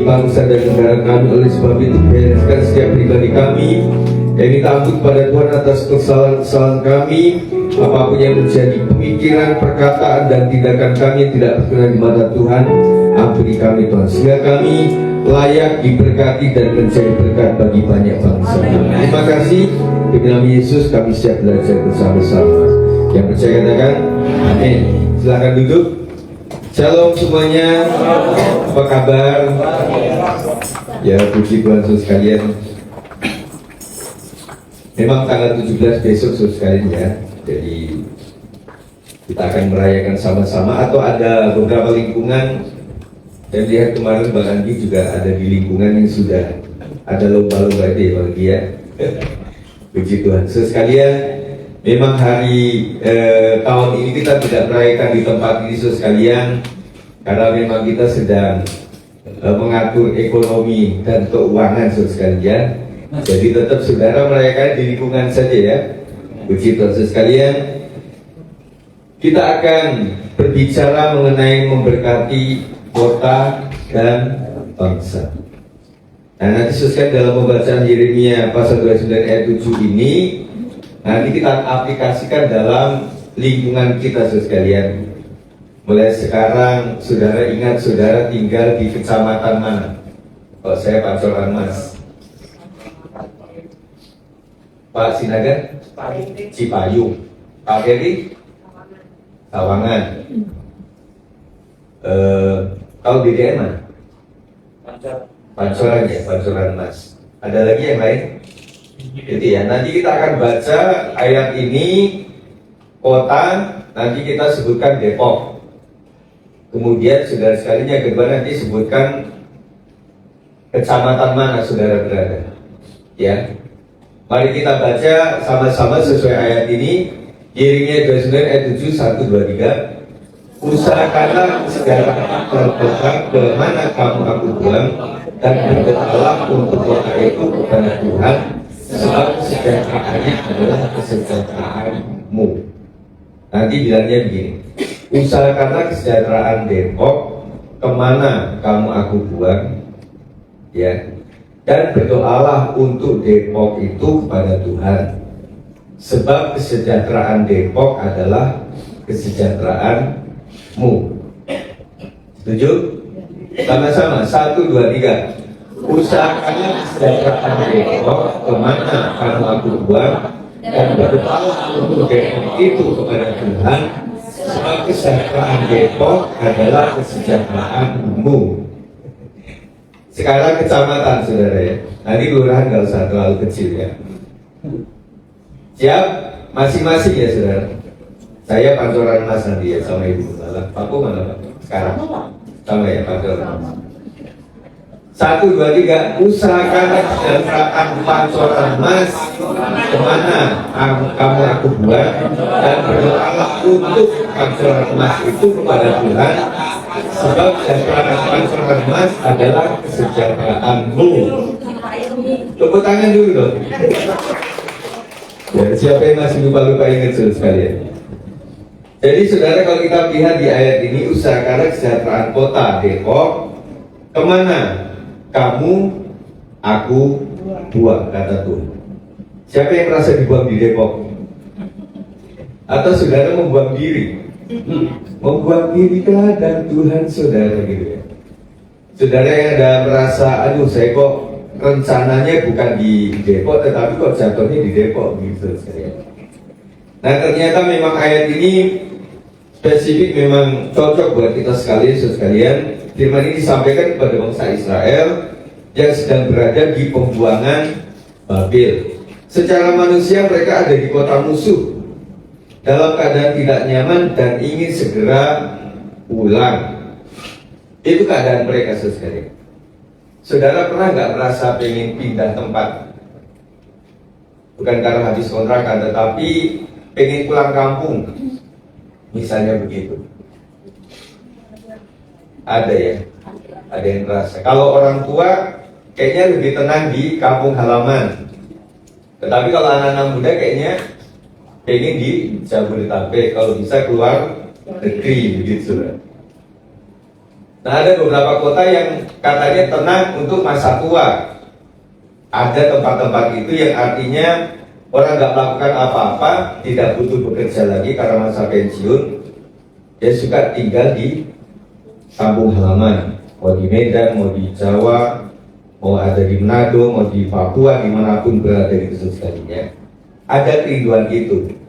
bangsa dan negara kami. Oleh sebab itu bereskan setiap pribadi kami yang minta ampun kepada Tuhan atas kesalahan-kesalahan kami, apapun yang menjadi pemikiran, perkataan, dan tindakan kami yang tidak berkenan di mata Tuhan. Ampuni kami Tuhan, sehingga kami layak diberkati dan menjadi berkat bagi banyak bangsa. Terima kasih. Demi nama Yesus kami siap belajar bersama-sama. Yang percaya katakan amin. Silakan duduk. Shalom semuanya. Apa kabar? Ya, puji Tuhan saudara sekalian. Memang tanggal 17 besok saudara sekalian ya. Jadi kita akan merayakan sama-sama, atau ada beberapa lingkungan. Dan lihat kemarin Bang Andi juga ada di lingkungan yang sudah ada lomba-lomba itu ya Bang Andi ya. Puji Tuhan. Saudara sekalian, memang hari tahun ini kita tidak merayakan di tempat ini saudara sekalian, karena memang kita sedang mengatur ekonomi dan keuangan saudara sekalian. Jadi tetap saudara merayakan di lingkungan saja ya. Puji Tuhan saudara sekalian. Kita akan berbicara mengenai memberkati kota dan bangsa. Nah, nanti sesuai dalam pembacaan Yeremia pasal 29 ayat 7 ini, nanti kita aplikasikan dalam lingkungan kita saudara sekalian. Mulai sekarang saudara ingat saudara tinggal di kecamatan mana? Oh, saya Pancoran Mas. Pak Sinaga? Cipayung. Pak Heri? Sawangan. Kalau BDM mana? Pancoran ya, Pancoran Mas. Ada lagi yang lain? Jadi ya, nanti kita akan baca ayat ini kota, nanti kita sebutkan Depok. Kemudian saudara sekalian yang kedua nanti sebutkan kecamatan mana saudara berada. Ya, mari kita baca sama-sama sesuai ayat ini. Yeremia 29 ayat 7, 1, 2, 3. Usahakanlah segala berkota ke mana kamu aku buang, dan berdoalah untuk kota itu kepada Tuhan, sebab kesejahteraannya adalah kesejahteraanmu. Nanti bilangnya begini, usahakanlah kesejahteraan Depok kemana kamu aku buang, ya, dan berdoalah untuk Depok itu kepada Tuhan, sebab kesejahteraan Depok adalah kesejahteraanmu. Setuju? Sama-sama, 1, 2, 3. Usahakanlah kesejahteraan Depok kemana kamu aku buang, dan berdoalah untuk Depok itu kepada Tuhan, sebab kesejahteraan Depok adalah kesejahteraanmu. Sekarang kecamatan saudara ya. Nanti kelurahan nggak usah terlalu kecil ya. Siap? Masing-masing ya saudara. Saya Pancoran Mas nanti ya sama Ibu. Pak Pu mana Pak? Sekarang sama ya Pancoran Mas. 1, 2, 3. Usahakanlah kesejahteraan Pancoran Mas kemana kamu aku buat, dan berdoalah untuk Pancoran Mas itu kepada Tuhan, sebab kesejahteraan Pancoran Mas adalah kesejahteraanmu. Tepuk tangan dulu dong. Ya, siapa yang masih lupa-lupa ingat saudara sekalian. Jadi saudara, kalau kita lihat di ayat ini, usahakanlah kesejahteraan kota Depok kemana kamu aku buang, kata Tuhan. Siapa yang merasa dibuang di Depok? Atau saudara membuang diri? Membuang diri ke hadapan Tuhan saudara gitu ya. Saudara yang ada merasa, aduh saya kok rencananya bukan di Depok, tetapi kok jatuhnya di Depok gitu sekalian. Nah ternyata memang ayat ini spesifik, memang cocok buat kita sekalian. Firman ini disampaikan kepada bangsa Israel yang sedang berada di pembuangan Babel. Secara manusia mereka ada di kota musuh, dalam keadaan tidak nyaman dan ingin segera pulang. Itu keadaan mereka sekalian. Saudara pernah nggak merasa pengen pindah tempat? Bukan karena habis kontrakan, tetapi pengen pulang kampung, misalnya begitu. Ada ya? Ada yang merasa. Kalau orang tua kayaknya lebih tenang di kampung halaman. Tetapi kalau anak-anak muda kayaknya pengen di Jabodetabek, kalau bisa keluar negeri begitu. Nah, ada beberapa kota yang katanya tenang untuk masa tua. Ada tempat-tempat itu yang artinya orang nggak melakukan apa-apa, tidak butuh bekerja lagi karena masa pensiun. Dia suka tinggal di kampung halaman, mau di Medan, mau di Jawa, mau ada di Manado, mau di Papua, dimanapun berada di sekalinya. Ada kerinduan itu.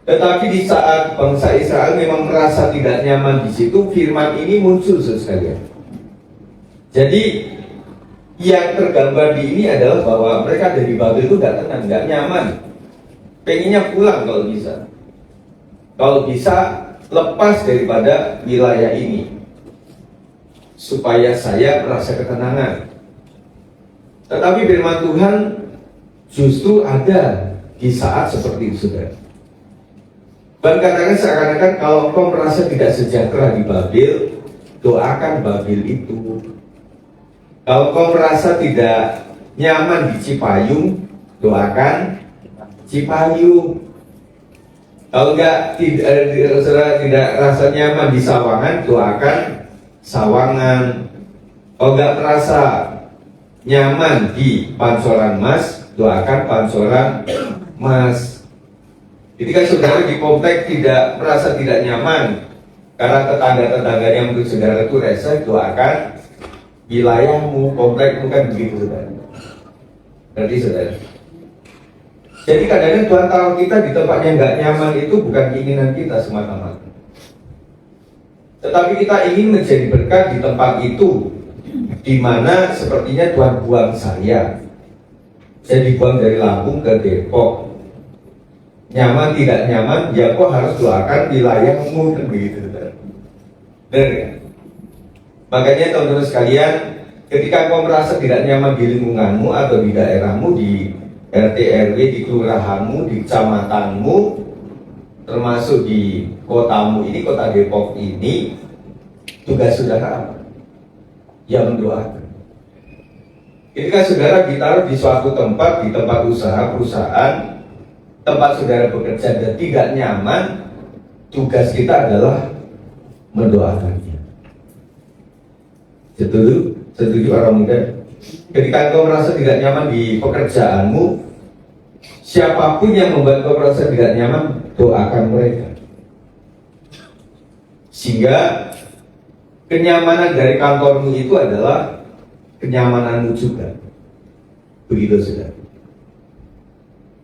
Tetapi di saat bangsa Israel memang merasa tidak nyaman di situ, firman ini muncul sekalian. Jadi yang tergambar di ini adalah bahwa mereka dari Babel itu gak tenang, gak nyaman. Pengennya pulang kalau bisa. Kalau bisa lepas daripada wilayah ini, supaya saya merasa ketenangan. Tetapi firman Tuhan justru ada di saat seperti itu, saudara. Bahkan katakan seakan-akan kalau engkau merasa tidak sejahtera di Babel, doakan Babel itu. Kalau engkau merasa tidak nyaman di Cipayung, doakan Cipayung. Kalau tidak rasa nyaman di Sawangan, doakan Sawangan. Kalau nggak merasa nyaman di Pancoran Mas, doakan Pancoran Mas. Jadi kan saudara di komplek tidak merasa tidak nyaman karena tetangga-tetangga yang menurut saudara itu resah, doakan wilayahmu, komplekmu, kan begitu saudara. Berarti saudara. Jadi kadang-kadang Tuhan taruh kita di tempat yang nggak nyaman itu bukan keinginan kita semata-mata, tetapi kita ingin menjadi berkat di tempat itu, di mana sepertinya Tuhan buang saya dibuang dari Lampung ke Depok. Nyaman tidak nyaman, ya kok harus doakan wilayahmu, kan begitu, saudara. Benar ya? Makanya teman-teman sekalian, ketika kau merasa tidak nyaman di lingkunganmu atau di daerahmu, di RT RW, di kelurahanmu, di kecamatanmu, termasuk di kotamu ini, kota Depok ini, tugas saudara apa? Ya mendoakan. Ketika saudara ditaruh di suatu tempat, di tempat usaha, perusahaan, tempat saudara bekerja dan tidak nyaman, tugas kita adalah mendoakannya. Setuju orang muda? Ketika engkau merasa tidak nyaman di pekerjaanmu, siapapun yang membuat engkau merasa tidak nyaman, doakan mereka. Sehingga kenyamanan dari kantormu itu adalah kenyamananmu juga. Begitu saudara.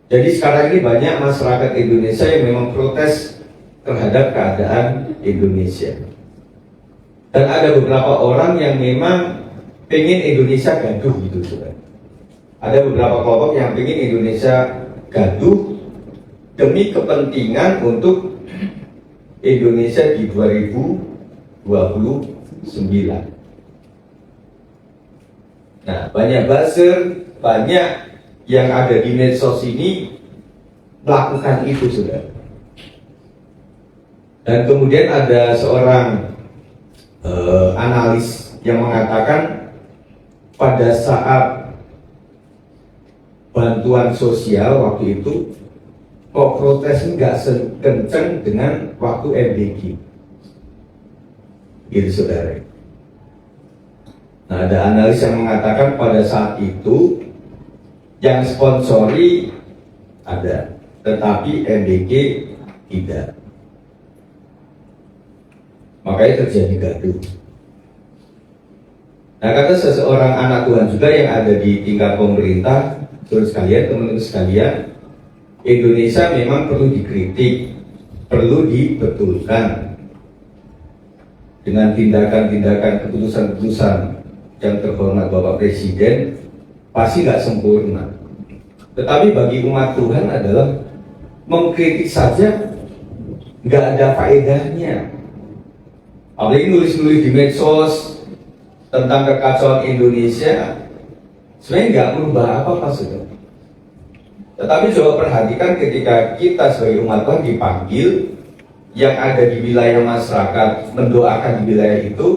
Jadi sekarang ini banyak masyarakat Indonesia yang memang protes terhadap keadaan Indonesia. Dan ada beberapa orang yang memang pengen Indonesia gaduh gitu, saudara. Ada beberapa kelompok yang pengen Indonesia gaduh demi kepentingan untuk Indonesia di 2029. Nah, banyak buzzer, banyak yang ada di medsos ini melakukan itu, saudara. Dan kemudian ada seorang analis yang mengatakan pada saat bantuan sosial waktu itu kok protes nggak sekenceng dengan waktu MBG, gitu saudara. Nah, ada analis yang mengatakan pada saat itu yang sponsori ada, tetapi MBG tidak. Makanya terjadi gaduh. Nah, kata seseorang anak Tuhan juga yang ada di tingkat pemerintah, saudara sekalian, teman-teman sekalian, Indonesia memang perlu dikritik, perlu dibetulkan dengan tindakan-tindakan, keputusan-keputusan yang terhormat Bapak Presiden. Pasti nggak sempurna, tetapi bagi umat Tuhan adalah mengkritik saja nggak ada faedahnya. Apalagi nulis-nulis di medsos tentang kekacauan Indonesia, sebenarnya nggak merubah apa-apa, saudara. Tetapi coba perhatikan ketika kita sebagai umat Tuhan dipanggil, yang ada di wilayah masyarakat mendoakan di wilayah itu,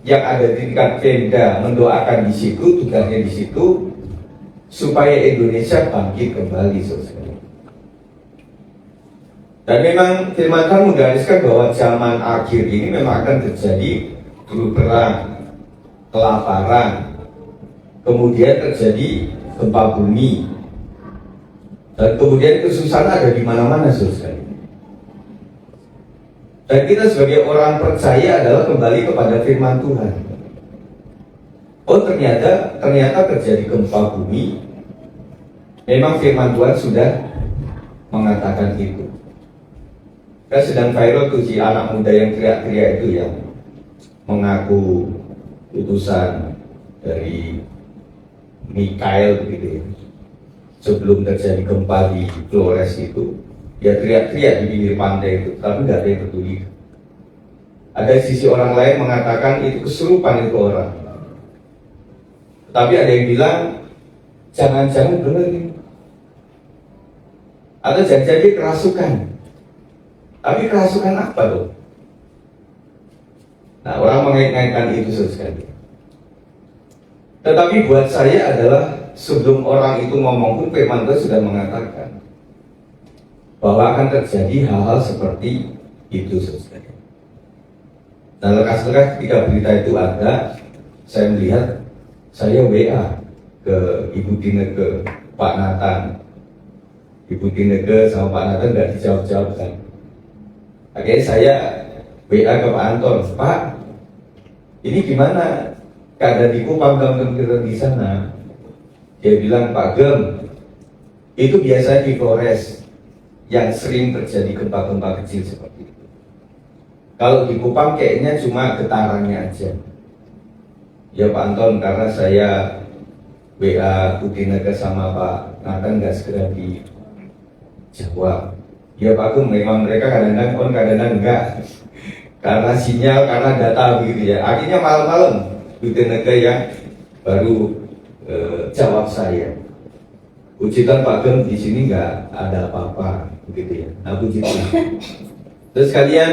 yang ada di tingkat Pemda mendoakan di situ, tugasnya di situ, supaya Indonesia bangkit kembali, saudara. Dan memang firman Tuhan menggariskan bahwa zaman akhir ini memang akan terjadi dulu perang, kelaparan, kemudian terjadi gempa bumi, dan kemudian kesusahan ada di mana-mana saudara. Dan kita sebagai orang percaya adalah kembali kepada firman Tuhan. Oh ternyata terjadi gempa bumi. Memang firman Tuhan sudah mengatakan itu. Kan sedang viral tuh si anak muda yang teriak-teriak itu yang mengaku utusan dari Mikael begitu ya. Sebelum terjadi gempa di Flores itu, dia teriak-teriak di pinggir pantai itu, tapi nggak ada yang peduli. Ada sisi orang lain mengatakan itu kesurupan itu orang. Tapi ada yang bilang jangan-jangan benar ini. Atau jangan-jangan kerasukan. Tapi kerasukan apa loh? Nah, orang mengait-ngaitkan itu sekali. Tetapi buat saya adalah sebelum orang itu ngomong pun firman Tuhan sudah mengatakan bahwa akan terjadi hal-hal seperti itu sekali. Nah, lekas-lekas ketika berita itu ada, saya melihat, saya WA ke Ibu Dineke, Pak Nathan. Ibu Dineke sama Pak Nathan nggak dijawab-jawab kan. Akhirnya saya WA ke Pak Anton, Pak, ini gimana keadaan di Kupang kita di sana? Dia bilang, Pak Gem, itu biasanya di Flores yang sering terjadi gempa-gempa kecil seperti itu. Kalau di Kupang kayaknya cuma getarannya aja. Ya Pak Anton, karena saya WA Budineke sama Pak Nathan nggak segera dijawab. Ya Pak Gem, memang mereka kadang-kadang on, kadang-kadang enggak. Karena sinyal, karena data begitu ya. Akhirnya malam-malam Budineke yang baru jawab saya. Puji Tuhan Pak Gem, di sini nggak ada apa-apa begitu ya. Nah puji Tuhan. Terus kalian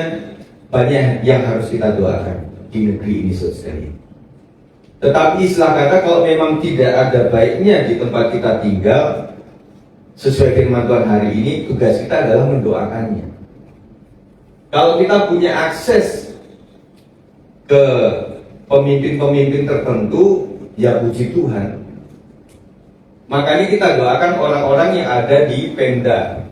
banyak yang harus kita doakan di negeri ini sekali. Tetapi istilah kata kalau memang tidak ada baiknya di tempat kita tinggal, sesuai firman Tuhan hari ini, tugas kita adalah mendoakannya. Kalau kita punya akses ke pemimpin-pemimpin tertentu, ya puji Tuhan. Makanya kita doakan orang-orang yang ada di Pemda,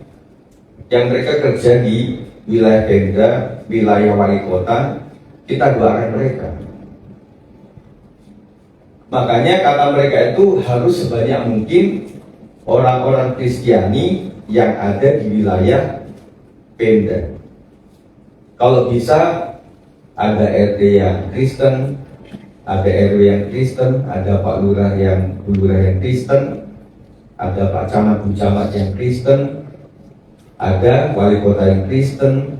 yang mereka kerja di wilayah Pemda, wilayah wali kota, kita doakan mereka. Makanya kata mereka itu harus sebanyak mungkin orang-orang Kristiani yang ada di wilayah Pemda. Kalau bisa ada RT yang Kristen, ada RW yang Kristen, ada Pak Lurah yang Kristen, ada Pak Camat Bu Camat yang Kristen, ada wali kota yang Kristen,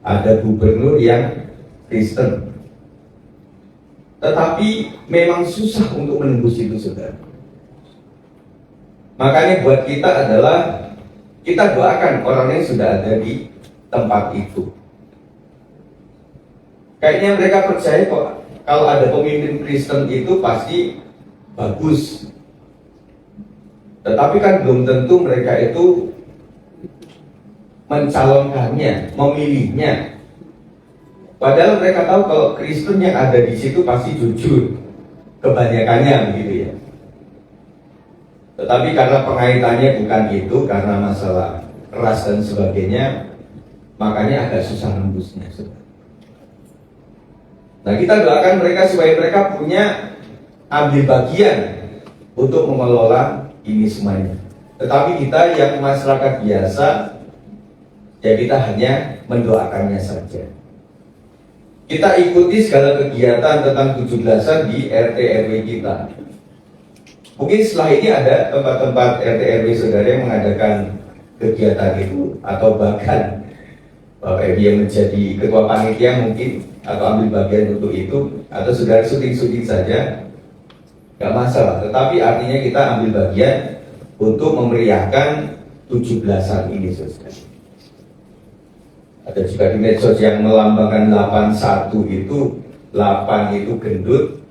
ada gubernur yang Kristen. Tetapi memang susah untuk menembus itu, saudara. Makanya buat kita adalah kita doakan orang yang sudah ada di tempat itu. Kayaknya mereka percaya kok kalau ada pemimpin Kristen itu pasti bagus. Tetapi kan belum tentu mereka itu mencalonkannya, memilihnya. Padahal mereka tahu kalau Kristen yang ada di situ pasti jujur, kebanyakannya begitu ya. Tetapi karena pengaitannya bukan itu, karena masalah ras dan sebagainya, makanya agak susah nembusnya. Nah kita doakan mereka supaya mereka punya ambil bagian untuk mengelola ini semuanya. Tetapi kita yang masyarakat biasa, ya kita hanya mendoakannya saja. Kita ikuti segala kegiatan tentang 17-an di RT RW kita. Mungkin setelah ini ada tempat-tempat RT RW saudara yang mengadakan kegiatan itu, atau bahkan Bapak Ibu yang menjadi ketua panitia mungkin atau ambil bagian untuk itu, atau saudara syuting-syuting saja, nggak masalah. Tetapi artinya kita ambil bagian untuk memeriahkan 17-an ini, saudara. Ada juga di medsos yang melambangkan 81 itu, 8 itu gendut,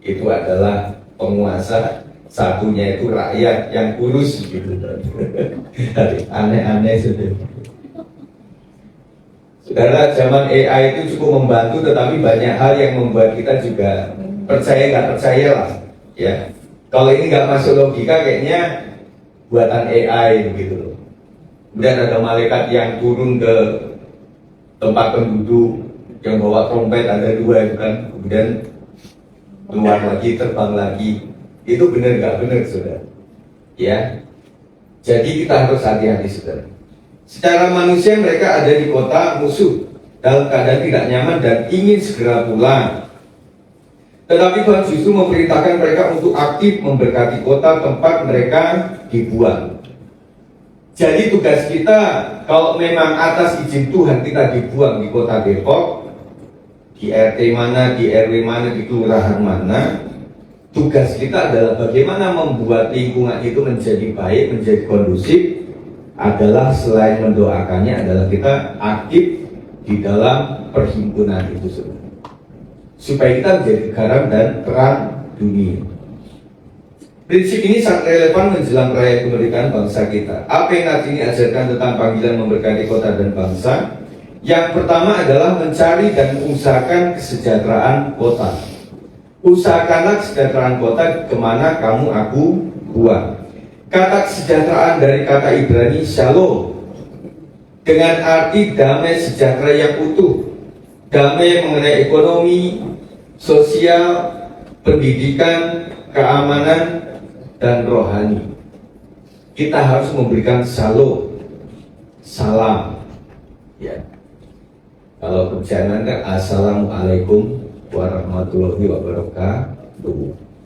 itu adalah penguasa, satunya itu rakyat yang kurus gitu. Aneh-aneh sudah. Saudara, zaman AI itu cukup membantu, tetapi banyak hal yang membuat kita juga percaya nggak percaya lah, ya. Kalau ini nggak masuk logika, kayaknya buatan AI begitu loh. Kemudian ada malaikat yang turun ke tempat penduduk yang bawa trompet, ada dua itu kan, kemudian keluar lagi, terbang lagi. Itu benar nggak benar, saudara? Ya. Jadi kita harus hati-hati, saudara. Secara manusia mereka ada di kota musuh dalam keadaan tidak nyaman dan ingin segera pulang. Tetapi Tuhan justru memerintahkan mereka untuk aktif memberkati kota tempat mereka dibuang. Jadi tugas kita, kalau memang atas izin Tuhan kita dibuang di kota Depok, di RT mana, di RW mana, di kelurahan mana, tugas kita adalah bagaimana membuat lingkungan itu menjadi baik, menjadi kondusif, adalah selain mendoakannya adalah kita aktif di dalam perhimpunan itu supaya kita menjadi garam dan terang dunia. Prinsip ini sangat relevan menjelang raya kemerdekaan bangsa kita. Apa yang nanti ini ajarkan tentang panggilan memberkati kota dan bangsa? Yang pertama adalah mencari dan mengusahakan kesejahteraan kota. Usahakanlah kesejahteraan kota kemana kamu aku buang. Kata kesejahteraan dari kata Ibrani shalom, dengan arti damai sejahtera yang utuh, damai mengenai ekonomi, sosial, pendidikan, keamanan, dan rohani. Kita harus memberikan shalom, salam. Ya. Kalau kerjaan kan assalamualaikum warahmatullahi wabarakatuh.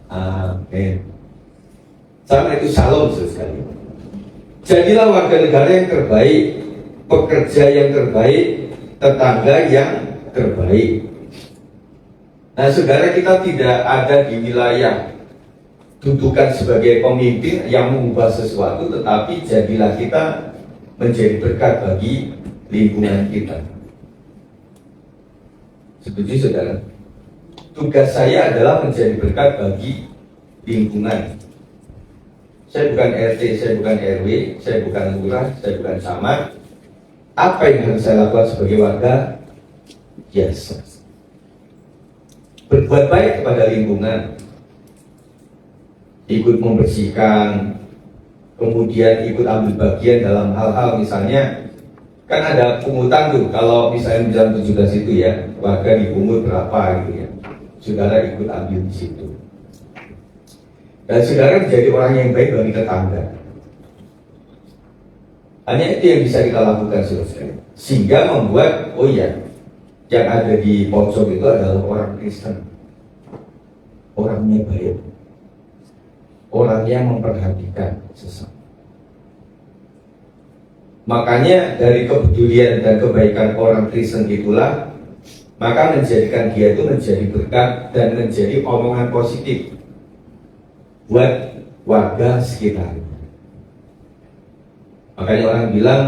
Amin. Sama itu salam sekali. Jadilah warga negara yang terbaik, pekerja yang terbaik, tetangga yang terbaik. Nah, saudara, kita tidak ada di wilayah dudukan sebagai pemimpin yang mengubah sesuatu, tetapi jadilah kita menjadi berkat bagi lingkungan kita. Setuju, saudara? Tugas saya adalah menjadi berkat bagi lingkungan. Saya bukan RT, saya bukan RW, saya bukan lurah, saya bukan camat. Apa yang harus saya lakukan sebagai warga? Yes. Berbuat baik kepada lingkungan, ikut membersihkan, kemudian ikut ambil bagian dalam hal-hal, misalnya kan ada pungutan tuh, kalau misalnya jam 17 itu ya, warga dipungut berapa gitu ya, saudara ikut ambil di situ. Dan saudara menjadi orang yang baik bagi tetangga. Hanya itu yang bisa kita lakukan, saudara. Sehingga membuat, oh iya, yang ada di pojok itu adalah orang Kristen. Orangnya baik. Orang yang memperhatikan sesama. Makanya dari kepedulian dan kebaikan orang Kristen itulah, maka menjadikan dia itu menjadi berkat dan menjadi omongan positif buat warga sekitar. Makanya orang bilang,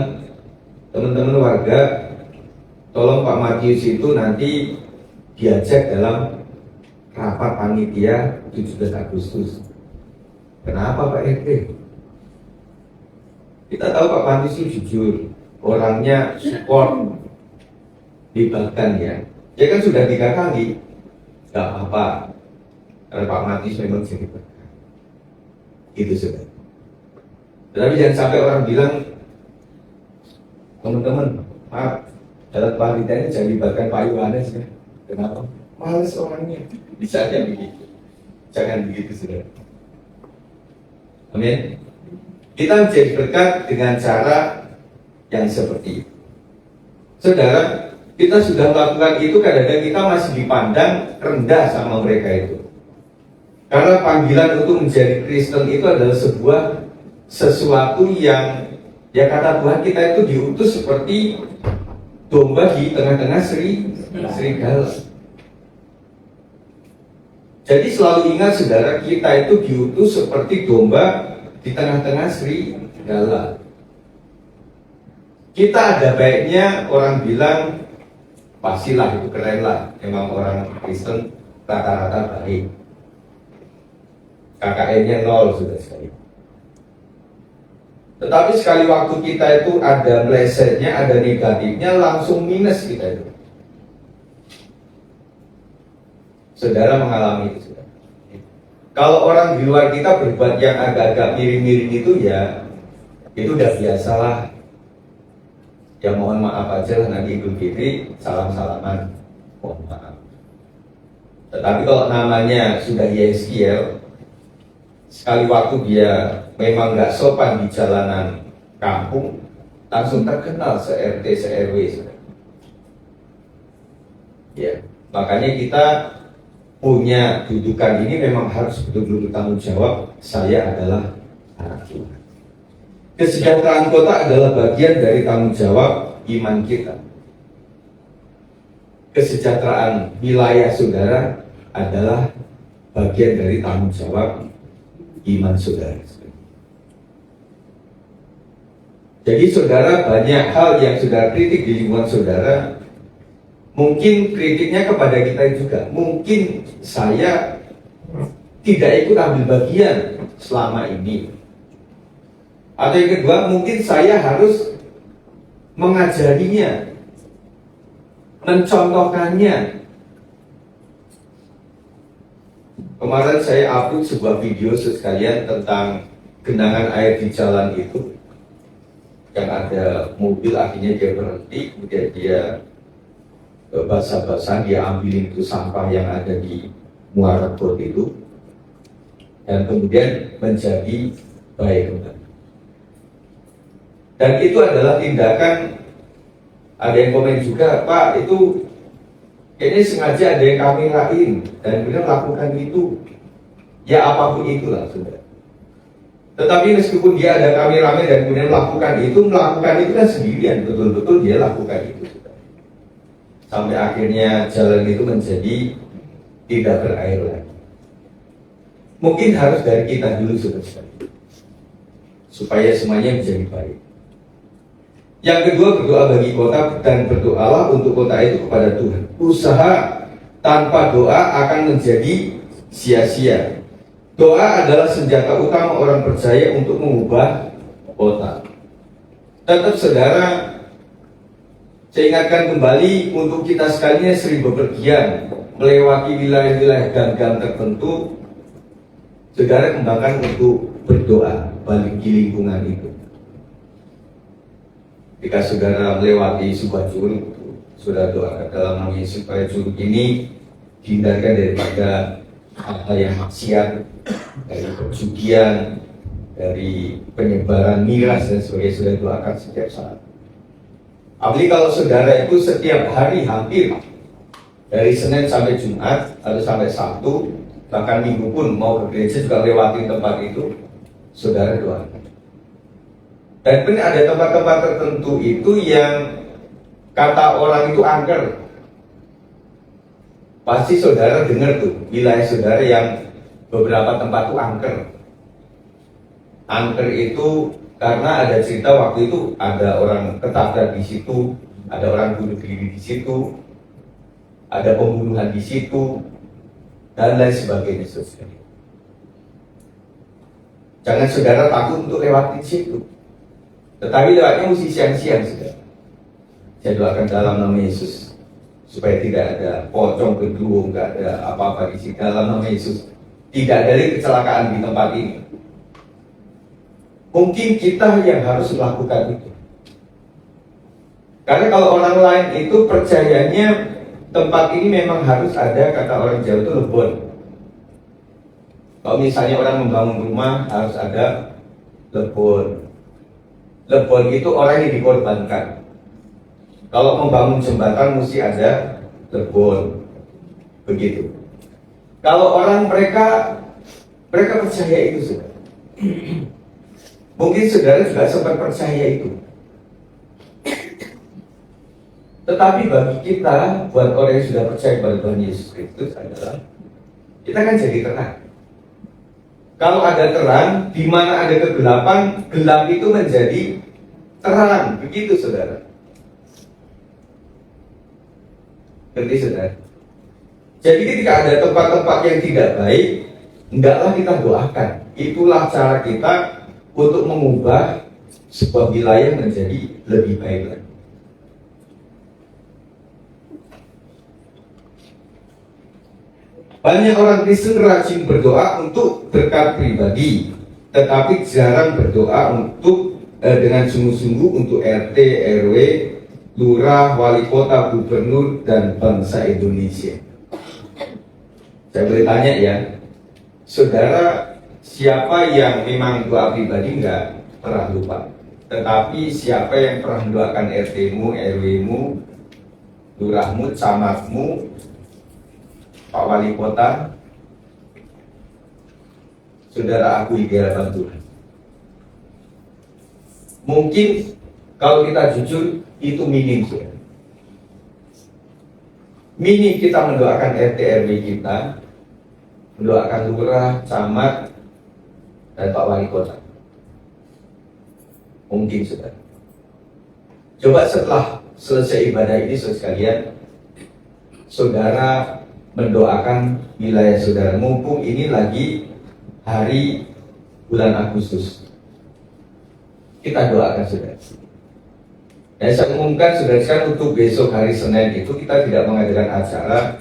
teman-teman warga, tolong Pak Matius itu nanti diajak dalam rapat panitia 17 Agustus. Kenapa Pak RT? Kita tahu Pak Matius itu jujur, orangnya support, libatkan ya. Dia kan sudah 3 kali, gak apa-apa. Karena Pak Matius memang jadi berkat. Itu sudah. Tetapi jangan sampai orang bilang, teman-teman, maaf, dalam panitia ini jangan libatkan Pak Yohanes ya. Kenapa? Males orangnya. Bisa aja begitu. Jangan begitu, sudah. Amin. Kita menjadi berkat dengan cara yang seperti itu. Saudara, kita sudah melakukan itu, kadang-kadang kita masih dipandang rendah sama mereka itu. Karena panggilan untuk menjadi Kristen itu adalah sesuatu yang, ya kata Tuhan, kita itu diutus seperti domba di tengah-tengah serigala. Jadi selalu ingat, saudara, kita itu diutus seperti domba di tengah-tengah serigala. Kita ada baiknya, orang bilang pastilah itu keren lah, memang orang Kristen rata-rata baik. KKN-nya 0 sudah sekali. Tetapi sekali waktu kita itu ada melesetnya, ada negatifnya, langsung minus kita itu. Saudara mengalami itu, saudara. Kalau orang di luar kita berbuat yang agak-agak miring-miring itu, ya itu udah biasalah. Ya mohon maaf aja lah, nanti Idul Fitri salam-salaman, mohon maaf. Tetapi kalau namanya sudah YSKL, sekali waktu dia memang nggak sopan di jalanan kampung, langsung terkenal se-RT, se-RW. Ya, makanya kita punya dudukan ini memang harus betul-betul bertanggung jawab. Saya adalah anak Tuhan. Kesejahteraan kota adalah bagian dari tanggung jawab iman kita. Kesejahteraan wilayah saudara adalah bagian dari tanggung jawab iman saudara. Jadi saudara, banyak hal yang saudara kritik di lingkungan saudara, mungkin kritiknya kepada kita juga. Mungkin saya tidak ikut ambil bagian selama ini. Atau yang kedua, mungkin saya harus mengajarinya, mencontohkannya. Kemarin saya upload sebuah video sekalian tentang genangan air di jalan itu. Yang ada mobil, akhirnya dia berhenti, kemudian dia basah-basah, dia ambilin itu sampah yang ada di muara got itu, dan kemudian menjadi baik kembali. Dan itu adalah tindakan, ada yang komen juga, Pak, itu kayaknya sengaja ada yang kamerain dan kemudian melakukan itu. Ya apapun itulah, sudah. Tetapi meskipun dia ada kameramen dan kemudian melakukan itu kan sendirian, betul-betul dia lakukan itu. Sampai akhirnya jalan itu menjadi tidak berair lagi. Mungkin harus dari kita dulu saudara, supaya semuanya menjadi baik. Yang kedua, berdoa bagi kota dan berdoalah untuk kota itu kepada Tuhan. Usaha tanpa doa akan menjadi sia-sia. Doa adalah senjata utama orang percaya untuk mengubah kota. Tetap saudara, saya ingatkan kembali untuk kita sekalian sering bepergian melewati wilayah-wilayah gang-gang tertentu. Saudara kembangkan untuk berdoa balik di lingkungan itu. Jika saudara melewati sebuah curug, saudara doakan dalam nama Yesus supaya curug ini dihindarkan daripada hal-hal yang maksiat, dari perjudian, dari penyebaran miras dan sebagainya. Saudara doakan setiap saat. Apalagi kalau saudara itu setiap hari hampir dari Senin sampai Jumat atau sampai Sabtu, bahkan Minggu pun mau ke gereja juga lewati tempat itu, saudara doakan. Dan benar ada tempat-tempat tertentu itu yang kata orang itu angker. Pasti saudara dengar tuh wilayah saudara yang beberapa tempat itu angker. Angker itu karena ada cerita waktu itu ada orang ketabrak di situ, ada orang bunuh diri di situ, ada pembunuhan di situ, dan lain sebagainya. Jangan saudara takut untuk lewat di situ. Tetapi lewatnya mesti siang-siang saudara. Saya doakan dalam nama Yesus supaya tidak ada pocong kedua, nggak ada apa-apa di sini. Dalam nama Yesus tidak ada kecelakaan di tempat ini. Mungkin kita yang harus melakukan itu. Karena kalau orang lain itu percayanya tempat ini memang harus ada, kata orang Jawa itu lebon. Kalau misalnya orang membangun rumah harus ada lebon. Lebon itu orang yang dikorbankan. Kalau membangun jembatan mesti ada lebon. Begitu. Kalau orang mereka percaya itu sudah. Mungkin saudara juga sempat percaya itu. Tetapi bagi kita, buat orang yang sudah percaya kepada Tuhan Yesus Kristus adalah kita kan jadi terang. Kalau ada terang, di mana ada kegelapan, gelap itu menjadi terang. Begitu saudara. Ngerti saudara? Jadi ketika ada tempat-tempat yang tidak baik, hendaklah kita doakan. Itulah cara kita untuk mengubah sebuah wilayah menjadi lebih baik lagi. Banyak orang Kristen rajin berdoa untuk berkat pribadi, tetapi jarang berdoa untuk dengan sungguh-sungguh untuk RT, RW, lurah, wali kota, gubernur, dan bangsa Indonesia. Saya boleh tanya ya, saudara, siapa yang memang doa pribadi nggak pernah lupa? Tetapi siapa yang pernah mendoakan RT-mu, RW-mu, lurahmu, camatmu, Pak Wali Kota? Saudara akui di hadapan Tuhan. Mungkin kalau kita jujur itu minim, saudara. Minim kita mendoakan RT RW kita, mendoakan lurah, camat, dan Pak Wali Kota. Mungkin, saudara. Coba setelah selesai ibadah ini, saudara sekalian, saudara mendoakan wilayah saudara. Mumpung ini lagi hari bulan Agustus, kita doakan saudara. Dan saya umumkan saudara sekalian, untuk besok hari Senin itu kita tidak mengadakan acara,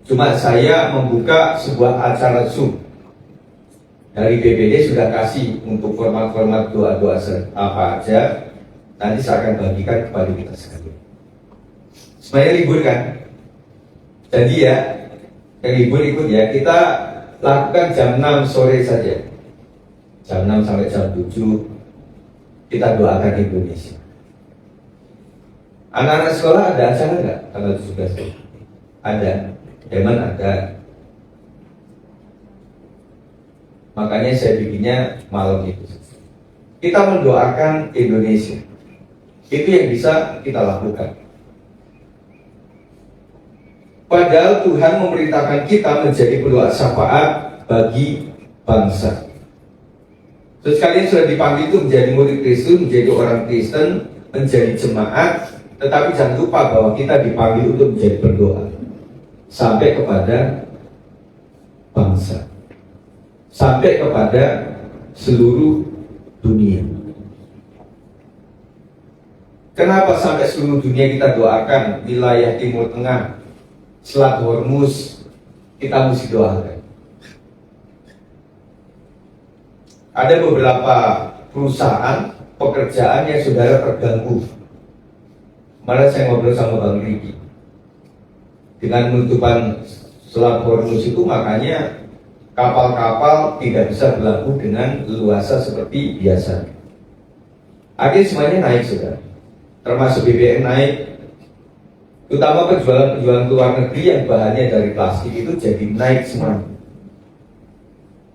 cuma saya membuka sebuah acara Zoom. Dari BPD sudah kasih untuk format-format doa-doa apa aja. Nanti saya akan bagikan kepada kita sekalian. Semuanya libur kan? Jadi ya, yang libur ikut ya, kita lakukan jam 6 sore saja. Jam 6 sampai jam 7 kita doakan Indonesia. Anak-anak sekolah ada acara nggak tanggal 17? Ada, Deman ada. Makanya saya bikinnya malam itu. Kita mendoakan Indonesia. Itu yang bisa kita lakukan. Padahal Tuhan memerintahkan kita menjadi pendoa syafaat bagi bangsa. Terus kalian sudah dipanggil itu menjadi murid Kristus, menjadi orang Kristen, menjadi jemaat. Tetapi jangan lupa bahwa kita dipanggil untuk menjadi berdoa sampai kepada bangsa, sampai kepada seluruh dunia. Kenapa sampai seluruh dunia kita doakan? Wilayah Timur Tengah, Selat Hormuz, kita mesti doakan. Ada beberapa perusahaan pekerjaan yang saudara terganggu. Kemarin saya ngobrol sama Bang Riki. Dengan penutupan Selat Hormuz itu, makanya kapal-kapal tidak bisa berlabuh dengan leluasa seperti biasa. Akhirnya semuanya naik, saudara. Termasuk BBM naik. Terutama penjualan ke luar negeri yang bahannya dari plastik itu jadi naik semua.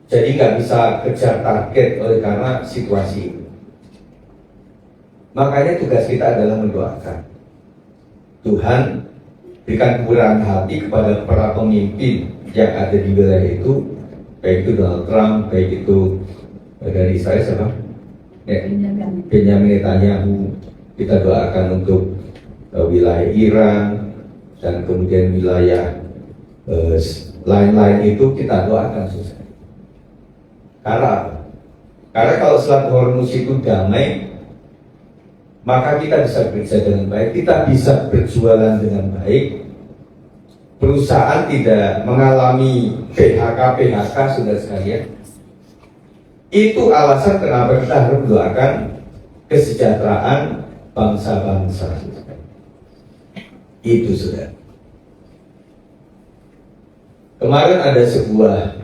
Jadi nggak bisa kejar target oleh karena situasi itu. Makanya tugas kita adalah mendoakan Tuhan berikan kemurahan hati kepada para pemimpin yang ada di wilayah itu, baik itu Donald Trump, baik itu dari Israel siapa? Benjamin Netanyahu. Kita doakan untuk wilayah Iran dan kemudian wilayah lain-lain itu kita doakan susah. Karena kalau Selat Hormuz itu damai, maka kita bisa bekerja dengan baik, kita bisa berjualan dengan baik, perusahaan tidak mengalami PHK, saudara sekalian. Itu alasan kenapa kita harus mendoakan kesejahteraan bangsa-bangsa. Itu sudah. Kemarin ada sebuah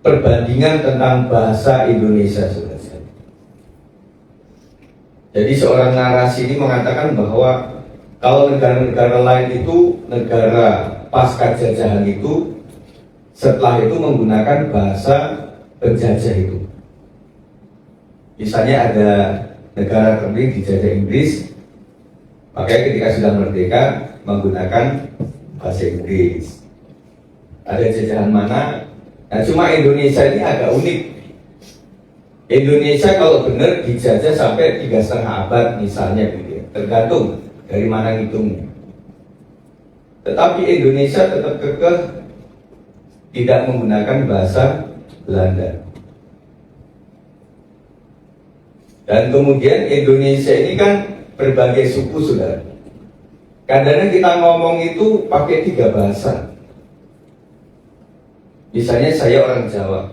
perbandingan tentang bahasa Indonesia, saudara. Jadi seorang narasi ini mengatakan bahwa kalau negara-negara lain itu, negara pasca jajahan itu, setelah itu menggunakan bahasa penjajah itu. Misalnya ada negara tertentu dijajah Inggris, makanya ketika sudah merdeka menggunakan bahasa Inggris. Ada jajahan mana? Nah, cuma Indonesia ini agak unik. Indonesia kalau benar dijajah sampai 3,5 abad misalnya, gitu ya. Tergantung dari mana ngitungnya. Tetapi Indonesia tetap kekeh tidak menggunakan bahasa Belanda. Dan kemudian Indonesia ini kan berbagai suku, saudara. Kadang-kadang kita ngomong itu pakai 3 bahasa. Misalnya saya orang Jawa.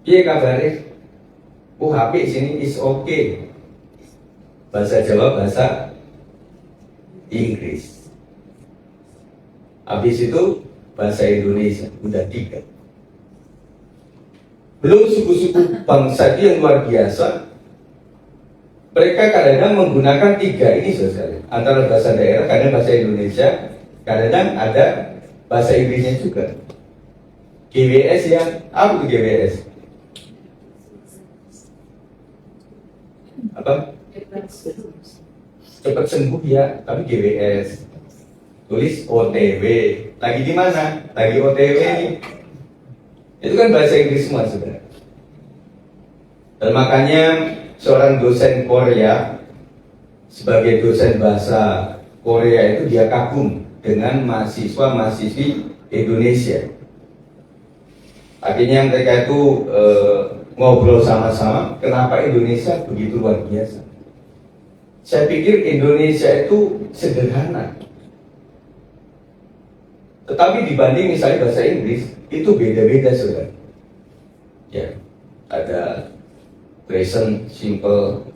Iya kabarnya? HP sini is okay. Bahasa Jawa, bahasa Inggris. Habis itu bahasa Indonesia, udah 3. Belum suku-suku bangsa yang luar biasa. Mereka kadang-kadang menggunakan 3 ini, saudara. Antara bahasa daerah, kadang bahasa Indonesia, kadang-kadang ada bahasa Inggrisnya juga. GWS ya, apa itu GWS? Apa? Cepat sembuh ya, tapi GWS. Tulis OTW. Lagi di mana? Lagi OTW nih. Itu kan bahasa Inggris semua, saudara. Dan makanya seorang dosen Korea, sebagai dosen bahasa Korea itu dia kagum dengan mahasiswa-mahasiswi Indonesia. Akhirnya mereka itu ngobrol sama-sama, kenapa Indonesia begitu luar biasa. Saya pikir Indonesia itu sederhana. Tetapi dibanding misalnya bahasa Inggris, itu beda-beda, saudara. Ya, ada present, simple,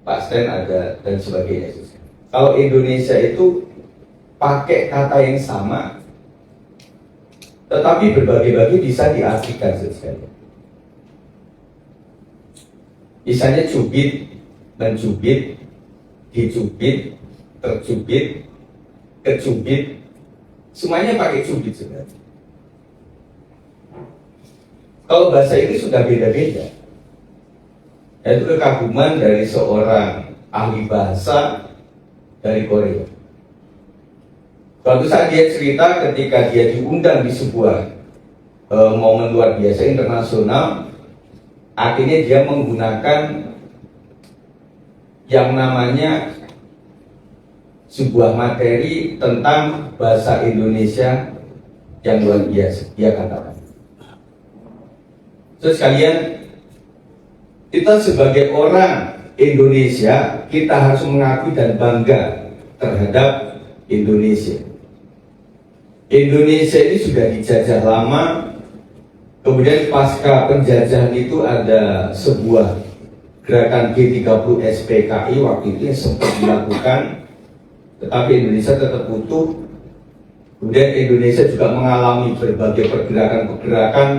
past tense ada, dan sebagainya. Kalau Indonesia itu pakai kata yang sama, tetapi berbagai-bagai bisa diartikan sekali. Misalnya cubit, mencubit, dicubit, tercubit, kecubit, semuanya pakai cubit sebenarnya. Kalau bahasa ini sudah beda-beda. Itu kekaguman dari seorang ahli bahasa dari Korea. Suatu saat dia cerita ketika dia diundang di sebuah momen luar biasa internasional, akhirnya dia menggunakan yang namanya sebuah materi tentang bahasa Indonesia yang luar biasa. Dia katakan, terus kalian, kita sebagai orang Indonesia, kita harus mengakui dan bangga terhadap Indonesia. Indonesia ini sudah dijajah lama. Kemudian pasca penjajahan itu ada sebuah gerakan G30 SPKI waktu itu yang sempat dilakukan, tetapi Indonesia tetap utuh. Kemudian Indonesia juga mengalami berbagai pergerakan-pergerakan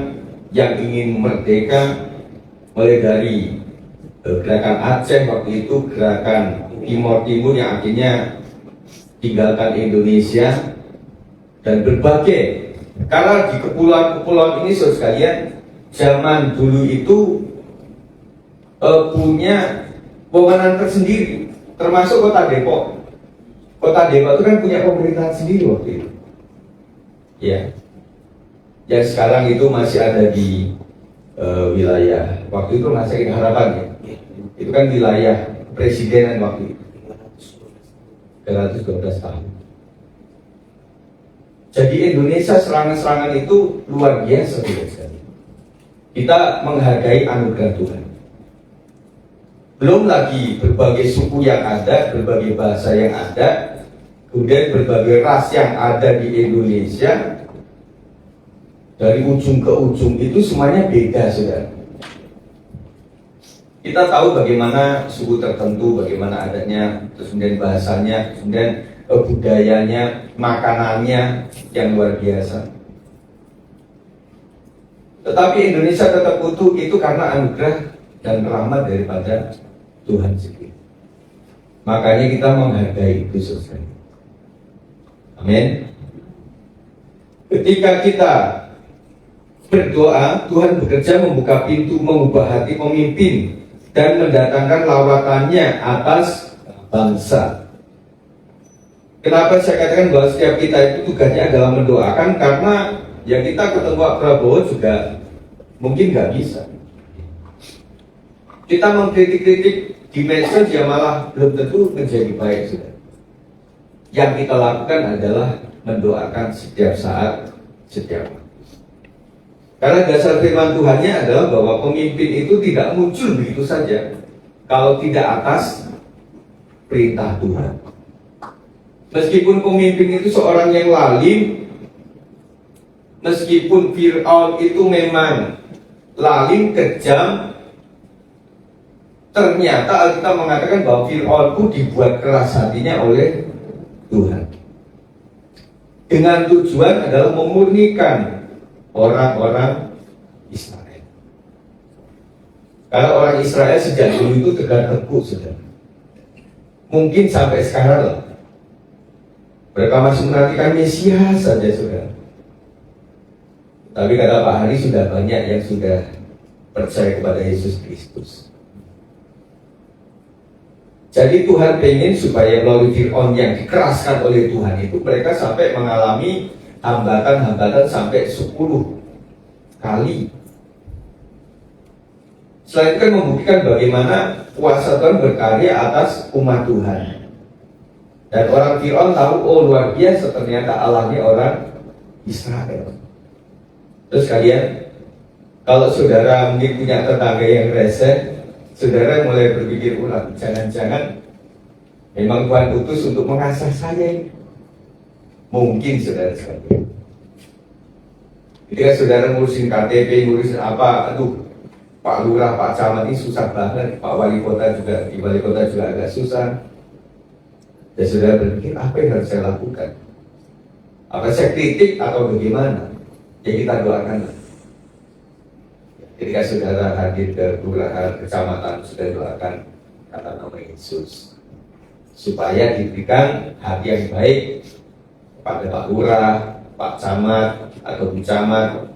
yang ingin merdeka, mulai dari gerakan Aceh waktu itu, gerakan Timur Timur yang akhirnya tinggalkan Indonesia, dan berbagai. Karena di kepulauan-kepulauan ini, saudara sekalian, zaman dulu itu punya wewenang tersendiri, termasuk Kota Depok. Kota Depok itu kan punya pemerintahan sendiri waktu itu. Ya, yang sekarang itu masih ada di wilayah, waktu itu masih Harapan ya. Itu kan wilayah presidenan waktu itu. 312 tahun. Jadi Indonesia serangan-serangan itu luar biasa sekali. Kita menghargai anugerah Tuhan. Belum lagi berbagai suku yang ada, berbagai bahasa yang ada, kemudian berbagai ras yang ada di Indonesia. Dari ujung ke ujung itu semuanya beda, saudara. Kita tahu bagaimana suku tertentu, bagaimana adanya, terus kemudian bahasanya, kemudian budayanya, makanannya yang luar biasa. Tetapi Indonesia tetap utuh itu karena anugerah dan rahmat daripada Tuhan sendiri. Makanya kita menghargai itu, saudara. Amin. Ketika kita berdoa, Tuhan bekerja membuka pintu, mengubah hati pemimpin, dan mendatangkan lawatannya atas bangsa. Kenapa saya katakan bahwa setiap kita itu tugasnya adalah mendoakan? Karena ya kita ketemu Pak Prabowo juga mungkin nggak bisa. Kita mengkritik-kritik di medsos ya malah belum tentu menjadi baik, sudah. Yang kita lakukan adalah mendoakan setiap saat, setiap waktu. Karena dasar firman Tuhannya adalah bahwa pemimpin itu tidak muncul begitu saja kalau tidak atas perintah Tuhan. Meskipun pemimpin itu seorang yang lalim, meskipun Fir'aun itu memang lalim, kejam, ternyata Alkitab mengatakan bahwa Fir'aun itu dibuat keras hatinya oleh Tuhan. Dengan tujuan adalah memurnikan orang-orang Israel. Karena orang Israel sejak dulu itu tegak tengkuk sudah. Mungkin sampai sekarang lah. Mereka masih menantikan Mesias saja sudah. Tapi kata Pak Hari sudah banyak yang sudah percaya kepada Yesus Kristus. Jadi Tuhan pengen supaya melalui Fir'aun yang dikeraskan oleh Tuhan itu, mereka sampai mengalami hambatan-hambatan sampai 10 kali. Selain itu kan membuktikan bagaimana kuasa Tuhan berkarya atas umat Tuhan. Dan orang Fir'aun tahu, oh luar biasa ternyata Allahnya orang Israel. Terus kalian, kalau saudara mungkin punya tetangga yang rese, saudara mulai berpikir ulang, jangan-jangan memang Tuhan utus untuk mengasah saya ini. Mungkin saudara sekalian. Ketika saudara ngurusin KTP, ngurusin apa, aduh, Pak Lurah, Pak Camat ini susah banget, Pak Wali Kota juga, di Wali Kota juga agak susah. Dan saudara berpikir, apa yang harus saya lakukan? Apa saya kritik atau bagaimana? Ya kita doakan. Ketika saudara hadir ke kelurahan, kecamatan, sudah doakan kata nama Yesus. Supaya diberikan hati yang baik pada Pak Lurah, Pak Camat, atau Bu Camat,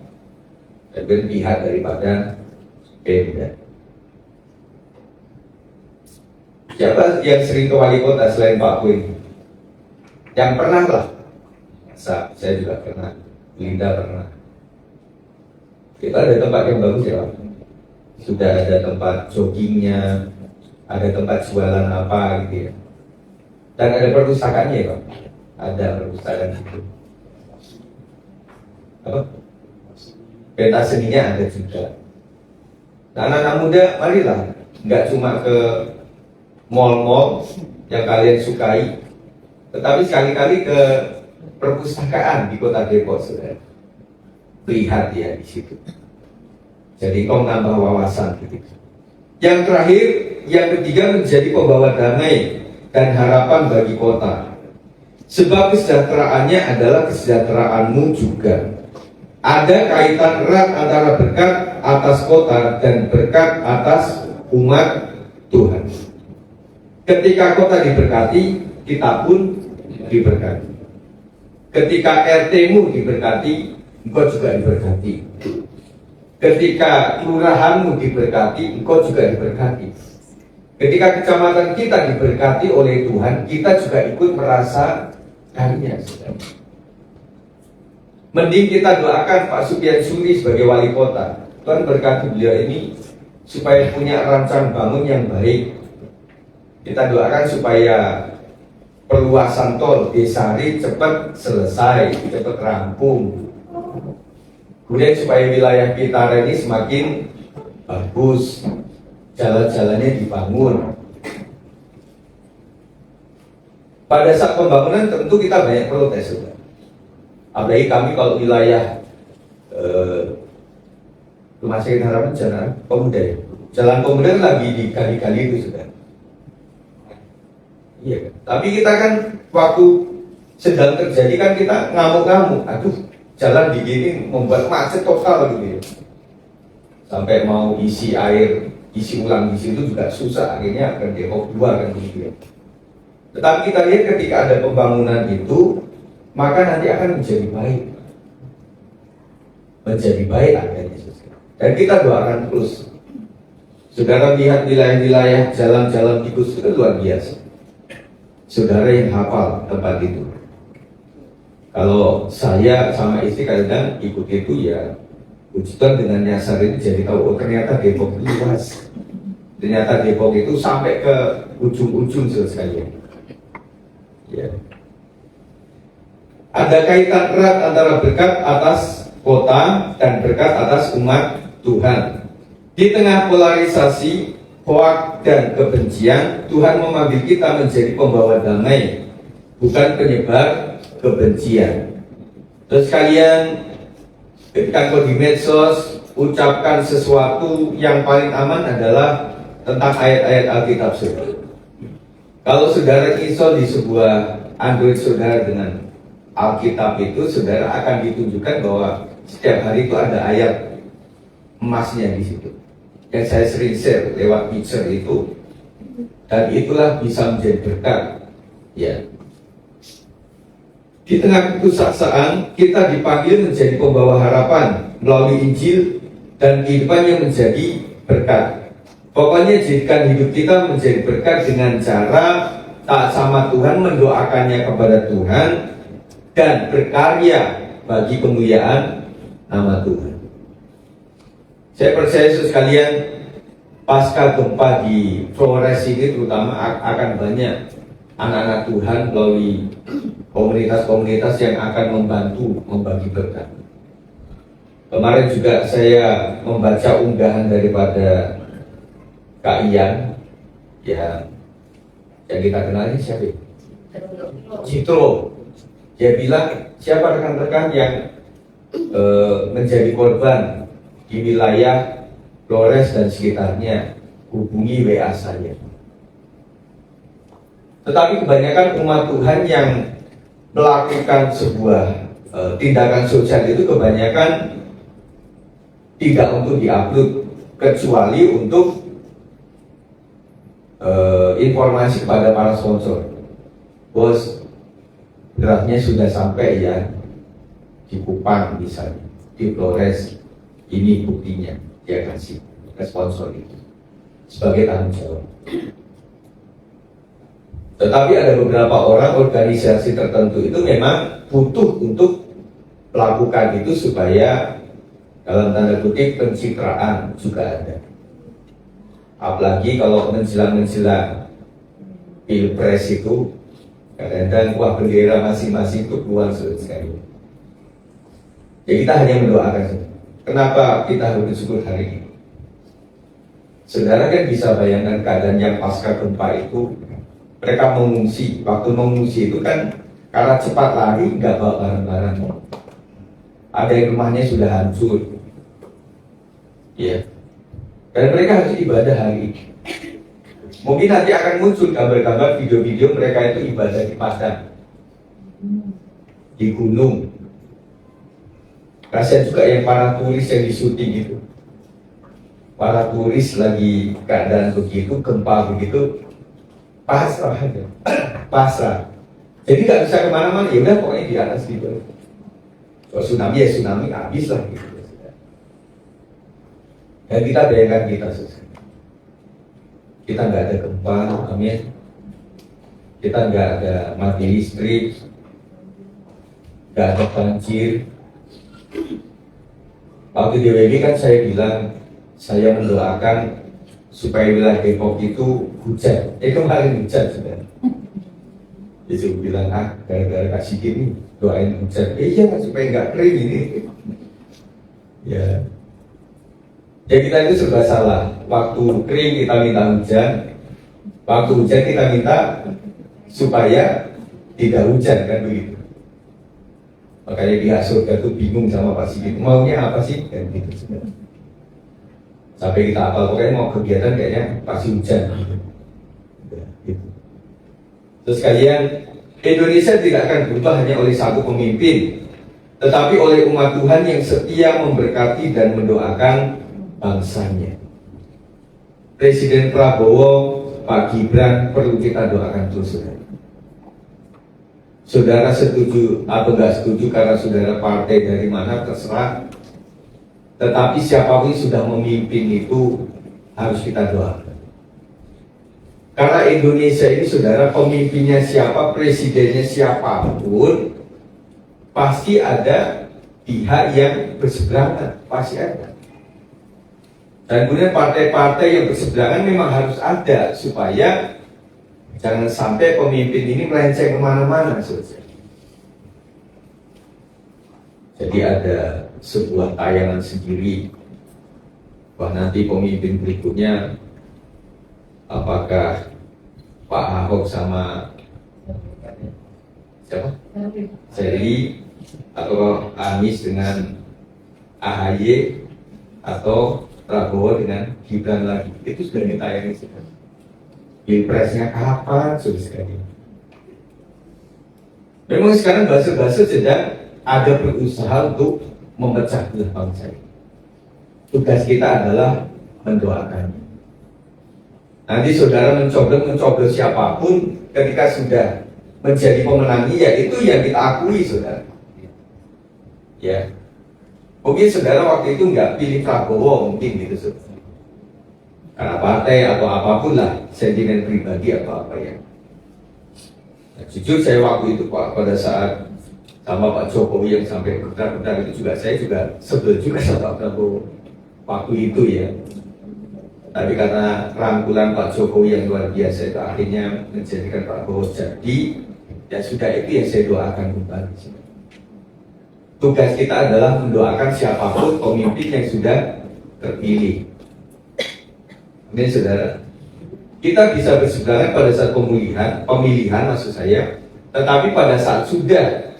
dan berpihak daripada Pemda. Siapa yang sering ke wali kota selain Pak Kui? Yang pernah lah. Saya juga pernah. Linda pernah. Kita ada tempat yang bagus ya Pak. Sudah ada tempat joggingnya, ada tempat jualan apa gitu ya. Dan ada perpustakaannya ya Pak. Ada perpustakaan itu. Apa? Peta seninya ada juga. Nah, anak-anak muda, marilah. Nggak cuma ke mall-mall yang kalian sukai, tetapi sekali-kali ke perpustakaan di Kota Depok, saudara. Lihat ya di situ. Jadi kau nambah wawasan gitu. Yang terakhir, yang ketiga menjadi pembawa damai dan harapan bagi kota. Sebab kesejahteraannya adalah kesejahteraanmu juga. Ada kaitan erat antara berkat atas kota dan berkat atas umat Tuhan. Ketika kota diberkati, kita pun diberkati. Ketika RT-mu diberkati, engkau juga diberkati. Ketika kelurahanmu diberkati, engkau juga diberkati. Ketika kecamatan kita diberkati oleh Tuhan, kita juga ikut merasa karunia. Mending kita doakan Pak Supian Suri sebagai wali kota. Tuhan berkati beliau ini supaya punya rancangan bangun yang baik. Kita doakan supaya perluasan tol Desari cepat selesai, cepat rampung. Kemudian supaya wilayah Pitara ini semakin bagus, jalan-jalannya dibangun. Pada saat pembangunan tentu kita banyak protes juga. Apalagi kami kalau wilayah Rumah Sakit Harapan Jalan Pemuda ya. Jalan Pemuda lagi digali-gali itu sudah. Iya kan? Tapi kita kan waktu sedang terjadi kan kita ngamuk-ngamuk. Aduh, jalan digini membuat macet total gitu ya. Sampai mau isi air, isi ulang di situ juga susah. Akhirnya akan Depok 2 kan begitu ya. Tetapi kita lihat ketika ada pembangunan itu, maka nanti akan menjadi baik. Menjadi baik akhirnya. Dan kita doakan terus. Saudara lihat wilayah-wilayah jalan-jalan tikus itu luar biasa. Saudara yang hafal tempat itu. Kalau saya sama istri kadang ikut itu ya, puji Tuhan dengan nyasar ini jadi tahu, oh ternyata Depok itu luas. Ternyata Depok itu sampai ke ujung-ujung sekali. Ya. Ada kaitan erat antara berkat atas kota, dan berkat atas umat Tuhan. Di tengah polarisasi, hoak, dan kebencian, Tuhan memanggil kita menjadi pembawa damai, bukan penyebar kebencian. Terus kalian ketika kau di medsos, ucapkan sesuatu yang paling aman adalah tentang ayat-ayat Alkitab saudara. Kalau saudara install di sebuah Android saudara dengan Alkitab itu, saudara akan ditunjukkan bahwa setiap hari itu ada ayat emasnya di situ. Yang saya sering share lewat picture itu, dan itulah bisa menjadi berkat. Ya. Di tengah keputusasaan, kita dipanggil menjadi pembawa harapan melalui Injil dan kehidupan yang menjadi berkat. Pokoknya jadikan hidup kita menjadi berkat dengan cara taat sama Tuhan, mendoakannya kepada Tuhan, dan berkarya bagi kemuliaan nama Tuhan. Saya percaya sekalian, pasca gempa di Flores ini terutama akan banyak anak-anak Tuhan melalui komunitas-komunitas yang akan membantu membagi berkat. Kemarin juga saya membaca unggahan daripada Kak Ian, yang kita kenal ini siapa? Citro. Dia bilang, siapa rekan-rekan yang menjadi korban di wilayah Flores dan sekitarnya, hubungi WA saya. Tetapi kebanyakan umat Tuhan yang melakukan sebuah tindakan sosial itu kebanyakan tidak untuk diupload, kecuali untuk informasi kepada para sponsor. Bos, draftnya sudah sampai ya di Kupang misalnya, di Flores, ini buktinya, dia kasih ke sponsor itu sebagai tanggung jawab. Tetapi ada beberapa orang, organisasi tertentu itu memang butuh untuk melakukan itu supaya dalam tanda kutip pencitraan juga ada. Apalagi kalau menjelang pilpres itu kadang-kadang wah bendera masing-masing itu keluar sekali. Ya kita hanya mendoakan. Kenapa kita harus bersyukur hari ini? Saudara kan bisa bayangkan keadaan yang pasca gempa itu, mereka mengungsi. Waktu mengungsi itu kan karena cepat lari nggak bawa barang-barang. Ada yang rumahnya sudah hancur, ya. Dan mereka harus ibadah hari ini. Mungkin nanti akan muncul gambar-gambar video-video mereka itu ibadah di padang, di gunung. Kasihan juga yang para turis yang di syuting itu. Para turis lagi keadaan begitu, gempa begitu, pasrah aja, pasrah. Jadi nggak bisa kemana-mana. Ya udah pokoknya di atas gitu. Kalau tsunami ya tsunami, habis lah gitu. Dan kita bayangkan kita susah. Kita nggak ada gempa, amin. Kita nggak ada mati listrik, nggak ada banjir. Waktu di WB kan saya bilang, saya mendoakan supaya wilayah Depok itu hujan. Kemarin hujan sudah. Jadi saya bilang, gara-gara kasih gini, doain hujan. Iya, supaya nggak kering ini. Ya. Ya kita itu serba salah. Waktu kering kita minta hujan, waktu hujan kita minta supaya tidak hujan, kan begitu. Makanya pihak surga itu bingung sama Pak Sigit, maunya apa sih? Kan gitu. Sampai kita apal, pokoknya mau kegiatan kayaknya pasti hujan. Gitu. Terus kalian, Indonesia tidak akan berubah hanya oleh satu pemimpin, tetapi oleh umat Tuhan yang setia memberkati dan mendoakan bangsanya. Presiden Prabowo, Pak Gibran perlu kita doakan terus, saudara. Saudara setuju atau nggak setuju karena saudara partai dari mana terserah. Tetapi siapapun sudah memimpin itu harus kita doakan. Karena Indonesia ini saudara, pemimpinnya siapa, presidennya siapapun, pasti ada pihak yang berseberangan, pasti ada. Dan kemudian partai-partai yang berseberangan memang harus ada supaya jangan sampai pemimpin ini melenceng kemana-mana. Jadi ada sebuah tayangan sendiri. Wah, nanti pemimpin berikutnya apakah Pak Ahok sama siapa? Seri, atau Anies dengan AHY, atau Prabowo dengan Gibran lagi. Itu sudah ditayangin sudah. Pilpresnya kapan sudah sekali. Memang sekarang bahasa-bahasa sedang ada berusaha untuk memecah belah bangsa. Tugas kita adalah mendoakan. Nanti saudara mencoblos siapapun, ketika sudah menjadi pemenang, ya itu yang kita akui, saudara. Ya, mungkin saudara waktu itu nggak pilih Prabowo, mungkin gitu, saudara. Karena partai atau apapun lah, sentimen pribadi atau apa ya. Nah, jujur saya waktu itu Pak, pada saat sama Pak Jokowi yang sampai benar-benar itu juga, saya juga sebel juga sama Pak Prabowo waktu itu ya. Tapi karena rangkulan Pak Jokowi yang luar biasa itu akhirnya menjadikan Pak Prabowo jadi, ya sudah, itu yang saya doakan kembali. Tugas kita adalah mendoakan siapapun pemimpin yang sudah terpilih. Ini saudara, kita bisa berseberangan pada saat pemilihan maksud saya, tetapi pada saat sudah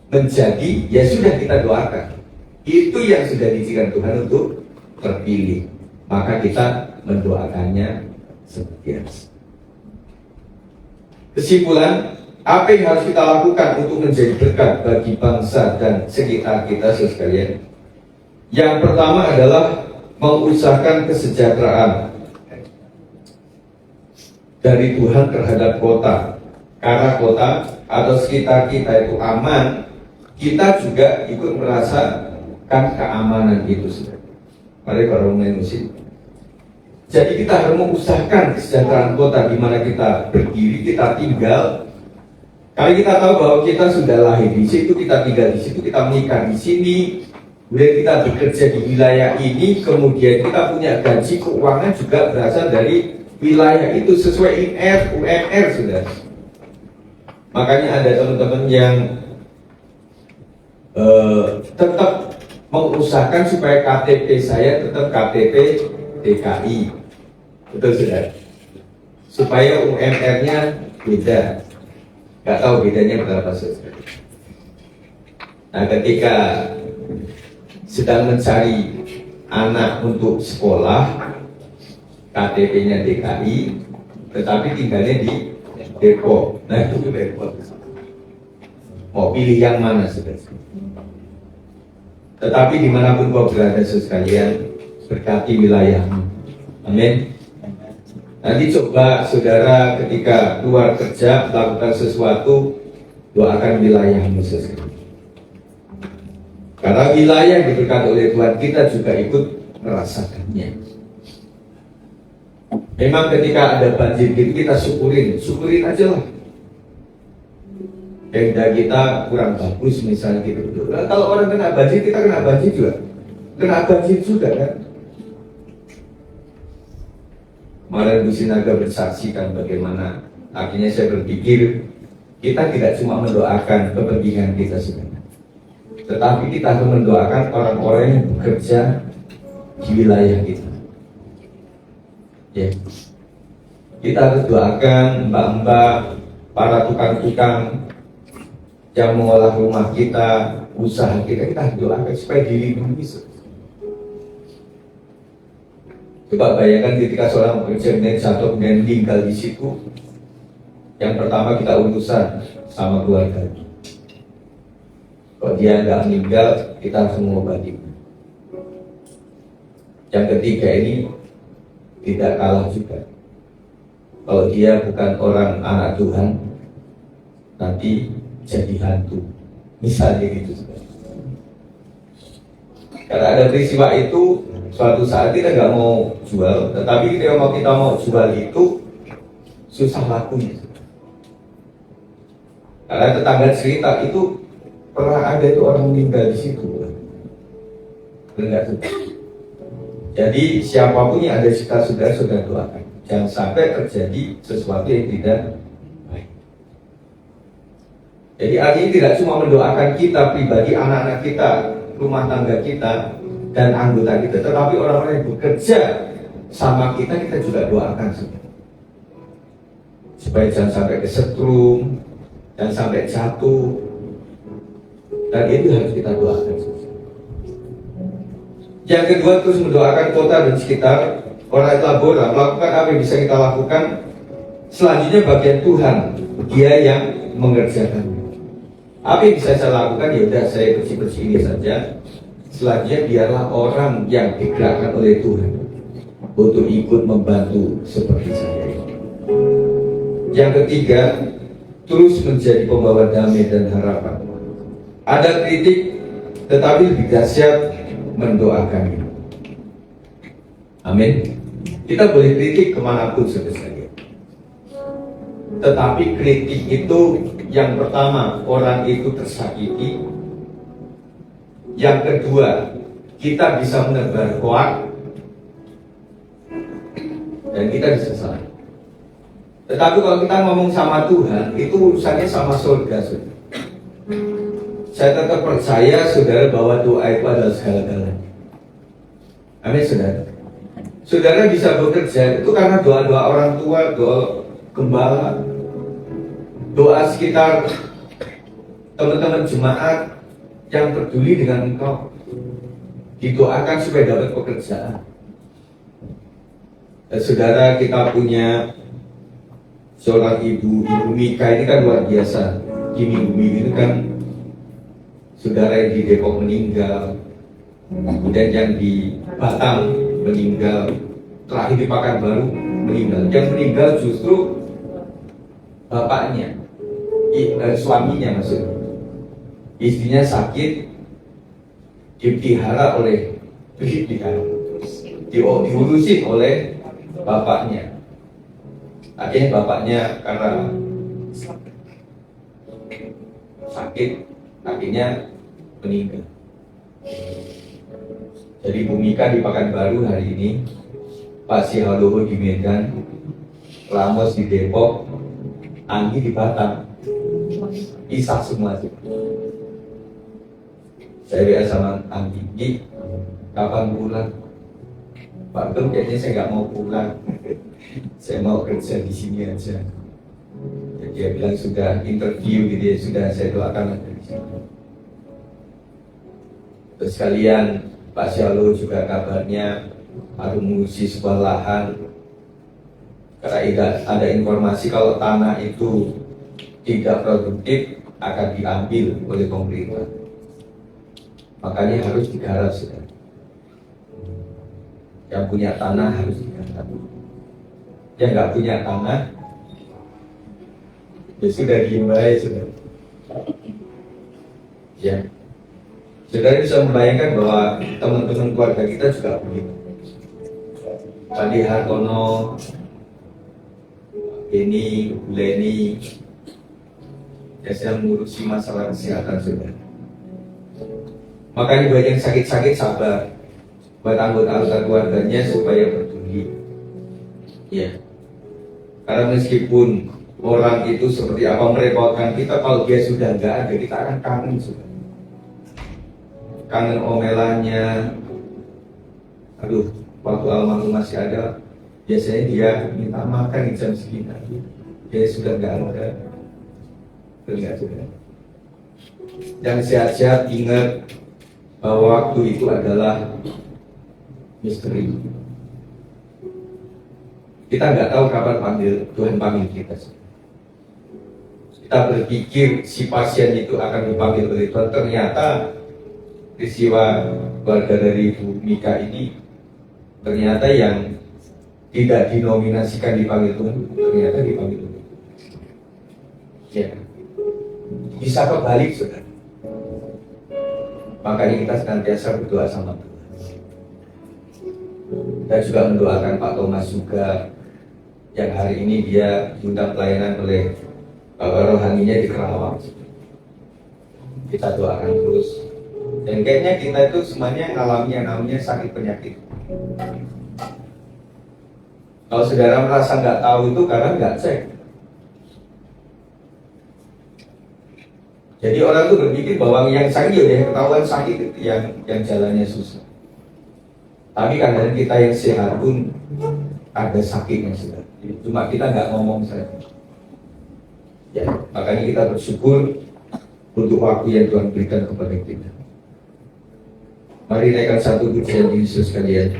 menjadi, ya sudah kita doakan. Itu yang sudah diizinkan Tuhan untuk terpilih, maka kita mendoakannya seperti. Kesimpulan, apa yang harus kita lakukan untuk menjadi berkat bagi bangsa dan sekitar kita sekalian? Yang pertama adalah mengusahakan kesejahteraan dari Tuhan terhadap kota. Karena kota atau sekitar kita itu aman, kita juga ikut merasakan keamanan itu. Mari para pemain musik. Jadi kita harus mengusahakan kesejahteraan kota di mana kita berdiri, kita tinggal. Kalau kita tahu bahwa kita sudah lahir di situ, kita tinggal di situ, kita menikah di sini, kemudian kita bekerja di wilayah ini, kemudian kita punya gaji keuangan juga berasal dari wilayah itu sesuai UMR sudah. Makanya ada teman-teman yang tetap mengusahakan supaya KTP saya tetap KTP DKI, betul sudah, supaya UMR-nya beda. Gak tahu bedanya berapa saja. Nah, ketika sedang mencari anak untuk sekolah, KTP-nya DKI, tetapi tinggalnya di Depok. Nah, itu Depok. Mau pilih yang mana sudah? Tetapi dimanapun kau berada sekalian, berkati wilayahmu. Amin. Nanti coba saudara ketika keluar kerja melakukan sesuatu, doakan wilayahmu sekalian. Karena wilayah yang diberkati oleh Tuhan, kita juga ikut merasakannya. Memang ketika ada banjir gitu, kita syukurin aja lah. Pemda kita kurang bagus misalnya gitu. Nah, kalau orang kena banjir, kita kena banjir juga. Kena banjir juga kan. Kemarin Bu Sinaga bersaksikan bagaimana akhirnya saya berpikir kita tidak cuma mendoakan kepentingan kita sebenarnya, tetapi kita harus mendoakan orang-orang yang bekerja di wilayah kita. Ya. Kita harus doakan mbak-mbak, para tukang-tukang yang mengolah rumah kita, usaha kita harus doakan supaya dilindungi. Coba bayangkan ketika seorang pekerja jatuh dan meninggal di situ, yang pertama kita urusan sama keluarga. Kalau dia nggak meninggal, kita harus mengobati. Yang ketiga ini tidak kalah juga. Kalau dia bukan orang anak Tuhan, nanti jadi hantu. Misalnya gitu. Karena ada peristiwa itu, suatu saat kita nggak mau jual, tetapi ketika kita mau jual itu susah lakunya. Karena tetangga cerita itu pernah ada itu orang meninggal di situ. Benar. Jadi siapapun yang ada kita sudah doakan, jangan sampai terjadi sesuatu yang tidak baik. Jadi artinya tidak cuma mendoakan kita pribadi, anak-anak kita, rumah tangga kita dan anggota kita, tetapi orang-orang yang bekerja sama kita juga doakan supaya jangan sampai kesetrum, jangan sampai jatuh, dan itu harus kita doakan. Yang kedua, terus mendoakan kota dan sekitar orang Tabora. Melakukan apa yang bisa kita lakukan. Selanjutnya bagian Tuhan, Dia yang mengerjakan. Apa yang bisa saya lakukan? Ya udah, saya bersih-bersih ini saja. Selanjutnya biarlah orang yang digerakkan oleh Tuhan untuk ikut membantu seperti saya. Yang ketiga, terus menjadi pembawa damai dan harapan. Ada kritik, tetapi lebih dahsyat mendoakannya. Amin. Kita boleh kritik kemanapun saudara. Tetapi kritik itu yang pertama, orang itu tersakiti. Yang kedua, kita bisa menebar hoak dan kita bisa salah. Tetapi kalau kita ngomong sama Tuhan, itu urusannya sama surga, saudara. Saya tetap percaya, saudara, bahwa doa itu adalah segala-galanya. Amin, saudara. Saudara bisa bekerja itu karena doa-doa orang tua, doa gembala, doa sekitar teman-teman jemaat yang peduli dengan engkau, didoakan supaya dapat pekerjaan. Dan saudara, kita punya seorang ibu Mika, ini kan luar biasa. Di minggu-minggu ini kan saudara yang di Depok meninggal, kemudian yang di Batam meninggal, terakhir di Pekanbaru meninggal. Yang meninggal justru bapaknya, suaminya maksudnya. Istrinya sakit, dipelihara oleh diurusin oleh bapaknya. Akhirnya bapaknya karena sakit, akhirnya meninggal. Jadi Bu Mika di Pekanbaru hari ini, Pak Sihaloho di Medan, Ramos di Depok, Anggi di Batam, Isa semua sih. Saya WA sama Anggi, kapan pulang? Pak Tum, kayaknya saya nggak mau pulang, saya mau kerja di sini aja. Jadi dia bilang sudah interview gitu ya, sudah, saya doakan di sini. Terus sekalian Pak Syalo juga kabarnya harus mengurusi sebuah lahan, karena ada informasi kalau tanah itu tidak produktif akan diambil oleh pemerintah. Makanya harus digarap, saudara. Yang punya tanah harus digarap. Yang nggak punya tanah, ya sudah diimbai, saudara. Ya, saudara bisa membayangkan bahwa teman-teman keluarga kita juga begitu. Tadi Hartono, ini Leni, ya sedang mengurusi masalah kesehatan, saudara. Makanya buat yang sakit-sakit sabar, buat anggota-anggota keluarganya supaya peduli. Ya, karena meskipun orang itu seperti apa merepotkan kita, kalau dia sudah nggak ada, kita akan kangen, sudah. Kangen omelannya. Aduh, waktu almarhum masih ada, biasanya dia minta makan di jam segini. Dia sudah nggak ada, enggak sudah. Dan sehat-sehat ingat bahwa waktu itu adalah misteri. Kita nggak tahu kapan Tuhan panggil kita. Kita berpikir si pasien itu akan dipanggil oleh Tuhan. Ternyata peristiwa keluarga dari Ibu Mika ini, ternyata yang tidak dinominasikan dipanggil Tuhan, ternyata dipanggil Tuhan. Ya, bisa kebalik, saudara. Makanya kita senantiasa berdoa sama Tuhan. Saya juga mendoakan Pak Thomas juga, yang hari ini dia diundang pelayanan oleh Bapak rohaninya di Kerawang. Kita doakan terus. Dan kayaknya kita itu semuanya ngalami yang namanya sakit penyakit. Kalau saudara merasa nggak tahu itu karena nggak cek. Jadi orang tuh berpikir bahwa yang sakit ya ketahuan sakit itu yang jalannya susah. Tapi kadang kita yang sehat pun ada sakitnya sudah. Cuma kita nggak ngomong saja. Ya, makanya kita bersyukur untuk waktu yang Tuhan berikan kepada kita. Mari naikkan satu pujian Yesus kalian.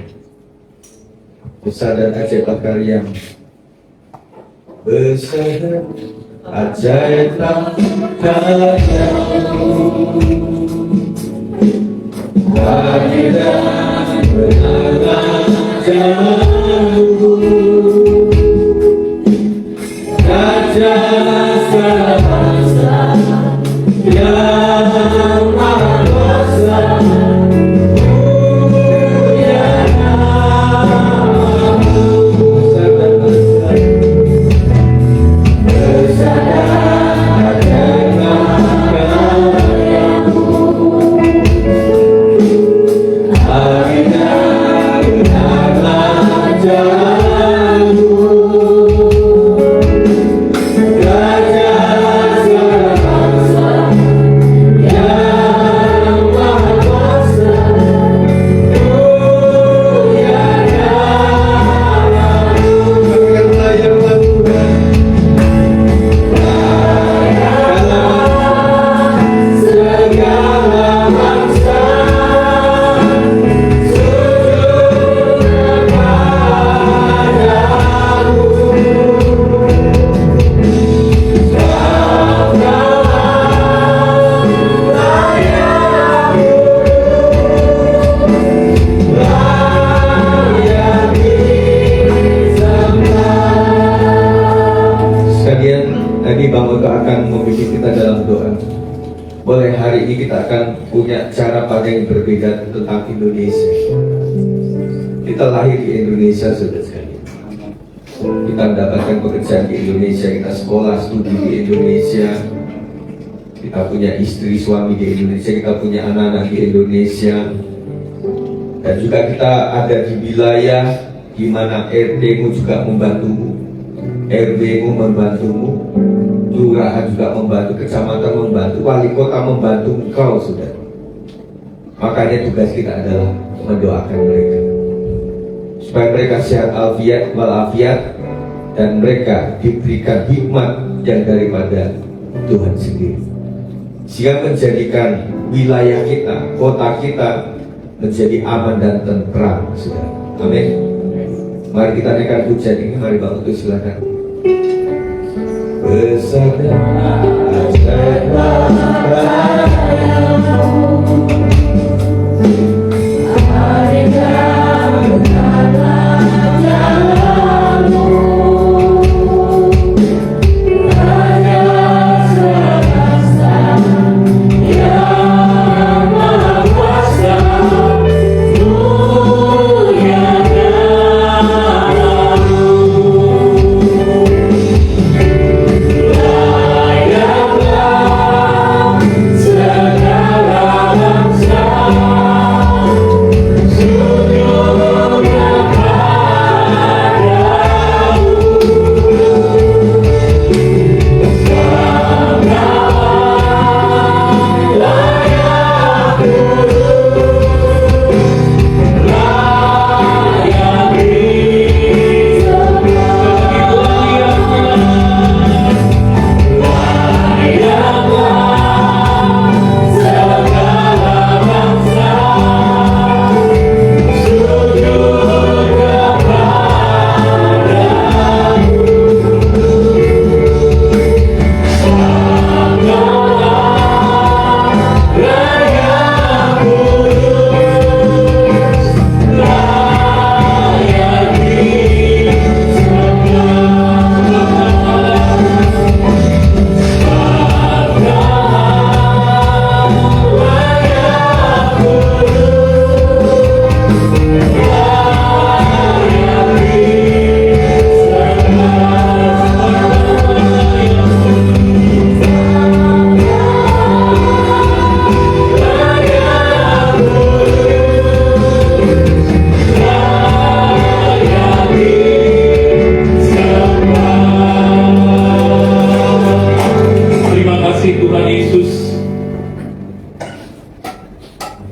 Besar dan ajaib karya. Besar dan ajaib karya-Mu. Kehadiran benar ajaib-Mu. Raja segala bangsa yang maha kuasa. Boleh hari ini kita akan punya cara pandang yang berbeda tentang Indonesia. Kita lahir di Indonesia sudah sekali. Kita mendapatkan pekerjaan di Indonesia, kita sekolah studi di Indonesia, kita punya istri suami di Indonesia, kita punya anak-anak di Indonesia, dan juga kita ada di wilayah di mana RT-mu juga membantumu, RW-mu membantumu, Lurahan juga membantu, kecamatan membantu, wali kota membantu engkau, saudara. Makanya tugas kita adalah mendoakan mereka supaya mereka sehat walafiat dan mereka diberikan hikmat yang daripada Tuhan sendiri, sehingga menjadikan wilayah kita, kota kita menjadi aman dan tentram, saudara. Amin. Mari kita naikkan pujian ini, mari Bang Utuh silakan. Besar dan ajaib karya-Mu.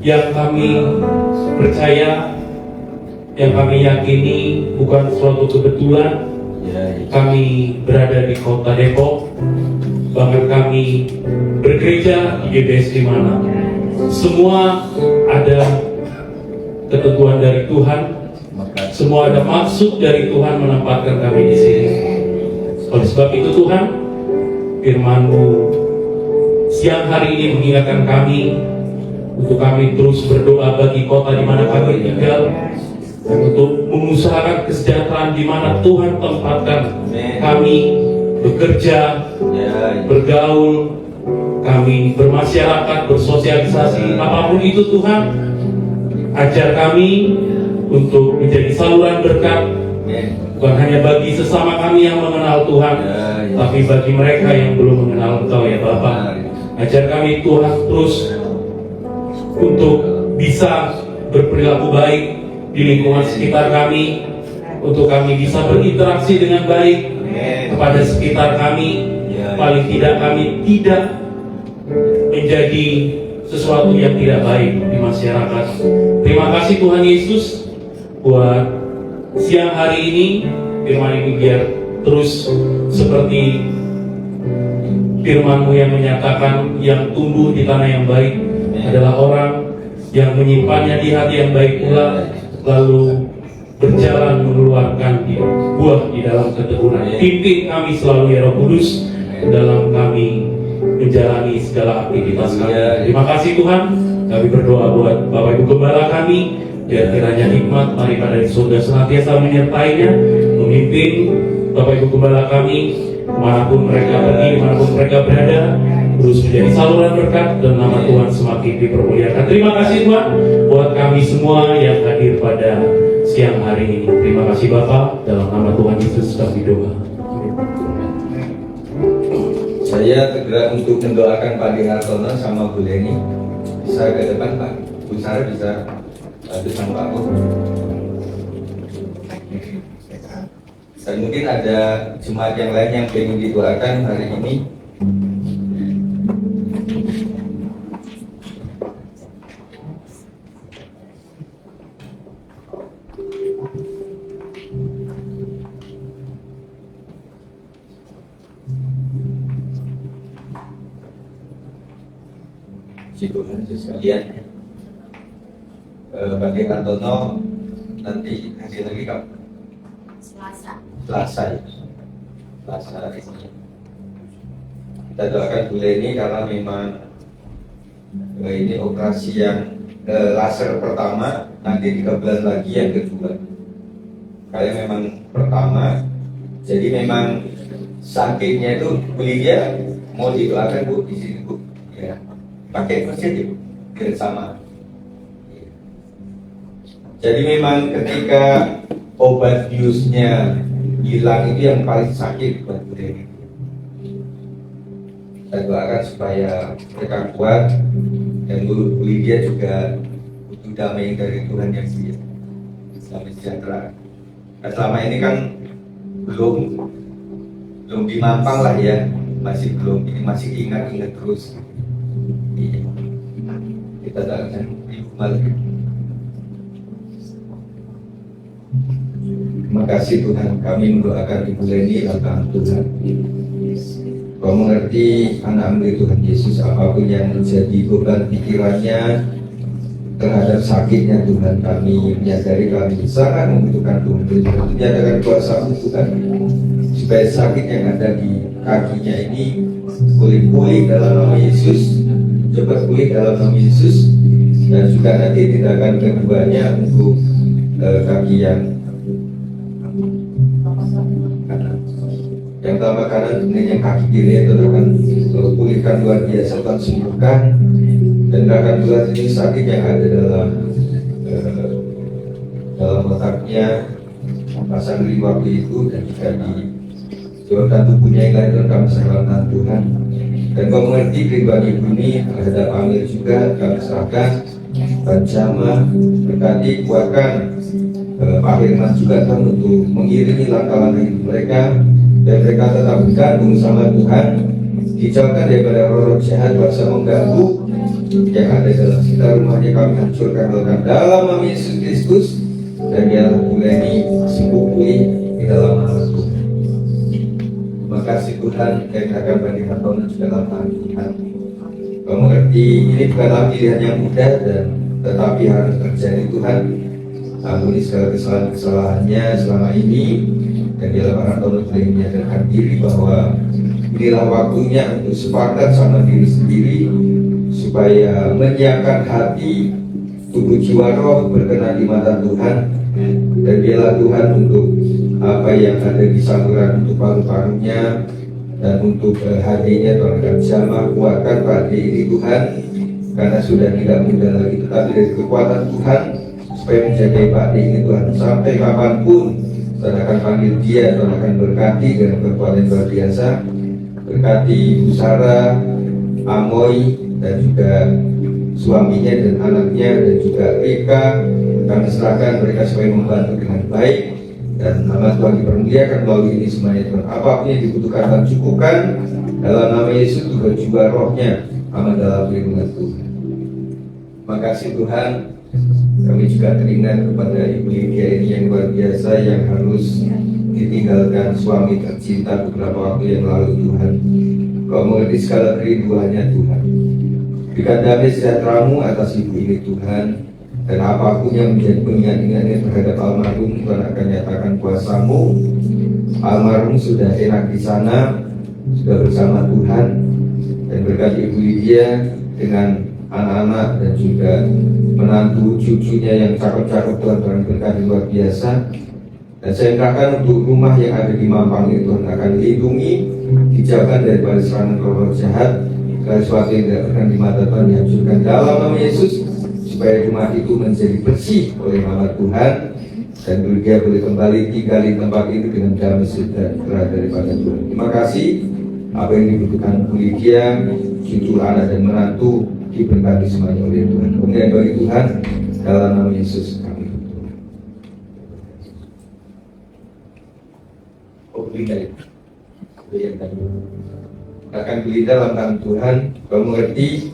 yang kami percaya, yang kami yakini bukan suatu kebetulan kami berada di kota Depok, bahkan kami bergereja di GBS di mana semua ada ketentuan dari Tuhan, semua ada maksud dari Tuhan menempatkan kami di sini. Oleh sebab itu Tuhan, firman-Mu siang hari ini mengingatkan kami untuk kami terus berdoa bagi kota di mana kami tinggal, dan untuk mengusahakan kesejahteraan di mana Tuhan tempatkan kami bekerja, bergaul, kami bermasyarakat, bersosialisasi, apapun itu Tuhan, ajar kami untuk menjadi saluran berkat, bukan hanya bagi sesama kami yang mengenal Tuhan, tapi bagi mereka yang belum mengenal Engkau ya Bapa. Ajar kami Tuhan terus untuk bisa berperilaku baik di lingkungan sekitar kami, untuk kami bisa berinteraksi dengan baik kepada sekitar kami, paling tidak kami tidak menjadi sesuatu yang tidak baik di masyarakat. Terima kasih Tuhan Yesus buat siang hari ini, firman ini biar terus seperti firman-Mu yang menyatakan yang tumbuh di tanah yang baik adalah orang yang menyimpannya di hati yang baik pula, lalu berjalan mengeluarkan buah di dalam keteguhan. Pimpin kami selalu ya Roh Kudus dalam kami menjalani segala aktivitas kami. Terima kasih Tuhan. Kami berdoa buat Bapak Ibu Gembala kami, biar kiranya hikmat daripada di surga senantiasa menyertainya, memimpin Bapak Ibu Gembala kami dimanapun mereka pergi, dimanapun mereka berada, terus menjadi saluran berkat dan nama Tuhan semakin dipermuliakan. Terima kasih Tuhan buat kami semua yang hadir pada siang hari ini. Terima kasih Bapak, dalam nama Tuhan Yesus kami doa. Saya segera untuk mendoakan Pak Dinartono sama Bu Leni. Bisa ke depan Pak, Bu Sarah bisa bantu sama Pak Bu. Dan mungkin ada jemaat yang lain yang ingin didoakan hari ini. Tuhan sekalian, bagi Antono nanti hasil lagi kapan? Selasa ya. Selasa ini. Kita doakan Bu Leni karena memang ini operasi yang laser pertama, nanti 3 bulan lagi yang kedua. Kayak memang pertama, jadi memang sakitnya itu Bu Lydia mau didoakan Bu di sini Bu. Ya. Pakai kursi Bu, biar sama. Jadi memang ketika obat biusnya hilang itu yang paling sakit buat Bu Leni. Kita doakan supaya mereka kuat dan Bu Lydia juga butuh damai dari Tuhan yang damai sejahtera. Nah, selama ini kan belum dimampang lah ya, masih belum, ini masih ingat terus. Kita doakan Ibu Malik. Terima kasih Tuhan, kami mendoakan Ibu Leni dalam Tuhan. Kau mengerti anak-Mu Tuhan Yesus, apapun yang menjadi beban pikirannya terhadap sakitnya Tuhan, kami menyadari kami sangat membutuhkan Tuhan. Menyatakan kuasa-Mu Tuhan, supaya sakit yang ada di kakinya ini pulih dalam nama Yesus, cepat pulih dalam nama Yesus, dan juga nanti tindakan keduanya untuk kaki yang tambah kanan, kemudian yang kaki kiri itu akan pulihkan luar biasa, Tuhan sembuhkan, dan akan Tuhan ini sakit yang ada dalam otaknya pasang di waktu itu, dan jika di jualkan tubuhnya yang lain, Tuhan kami serahkan Tuhan. Dan Kau mengerti kehidupan ibu ini terhadap Amir juga, kami serahkan. Bancama berkati, kuatkan Pak Firman juga Tuhan untuk mengiringi langkah-langkah hidup mereka, dan mereka tetap bergabung sama Tuhan, dijauhkan daripada roh-roh jahat, kuasa mengganggu yang ada ada dalam sekitar rumahnya kami hancurkan dalam nama Yesus Kristus, dan biarlah Buleni sembuh pulih di dalam nama Tuhan. Terima kasih Tuhan, saya katakan bagi Anton dan dalam Tuhan. Kau mengerti ini bukanlah pilihan yang mudah, dan tetapi harus terjadi Tuhan. Ampuni segala kesalahan-kesalahannya selama ini, dan biarlah para Anton boleh menyadarkan diri bahwa inilah waktunya untuk sepakat sama diri sendiri supaya menyiapkan hati, tubuh, jiwa, roh berkenan di mata Tuhan, dan biarlah Tuhan untuk apa yang ada di saluran untuk paru-parunya dan untuk hatinya, Tuhan akan jamah kuatkan pada ini Tuhan, karena sudah tidak mudah lagi, tetapi dari kekuatan Tuhan supaya menjaga Pak ini Tuhan sampai kapanpun. Tuhan akan panggil dia, Tuhan akan berkati dengan kekuatan luar biasa. Berkati Ibu Sarah, Amoy, dan juga suaminya dan anaknya, dan juga Rika. Kami serahkan mereka supaya membantu dengan baik, dan nama Tuhan dipermuliakan melalui ini semuanya Tuhan. Apapun yang dibutuhkan Tuhan cukupkan dalam nama Yesus, juga jiwa rohnya aman dalam lindungan Tuhan. Terima kasih Tuhan. Kami juga teringat kepada Ibu Lydia ini yang luar biasa, yang harus ditinggalkan suami tercinta beberapa waktu yang lalu Tuhan. Kau mengerti segala kerinduannya Tuhan. Berikan damai sejahtera-Mu atas Ibu ini Tuhan, dan apapun yang menjadi pengingat-ingatnya terhadap almarhum, Tuhan akan nyatakan kuasa-Mu. Almarhum sudah enak di sana, sudah bersama Tuhan, dan berkati Ibu Lydia dengan anak-anak dan juga menantu cucunya yang cakep-cakep, Tuhan berkati luar biasa. Dan saya katakan untuk rumah yang ada di Mampang itu, Tuhan akan dilindungi, dijauhkan daripada serangan roh jahat, dari sesuatu yang tidak berkenan di mata Tuhan dihancurkan dalam nama Yesus, supaya rumah itu menjadi bersih oleh nama Tuhan, dan dia boleh kembali tinggal di tempat itu dengan damai sejahtera daripada Tuhan. Terima kasih. Apa yang dibutuhkan Lydia, cucu, anak, dan menantu diberkati semuanya oleh Tuhan. Kemudian bagi Tuhan dalam nama Yesus kami. Akan beli dalam tangan Tuhan. Kau mengerti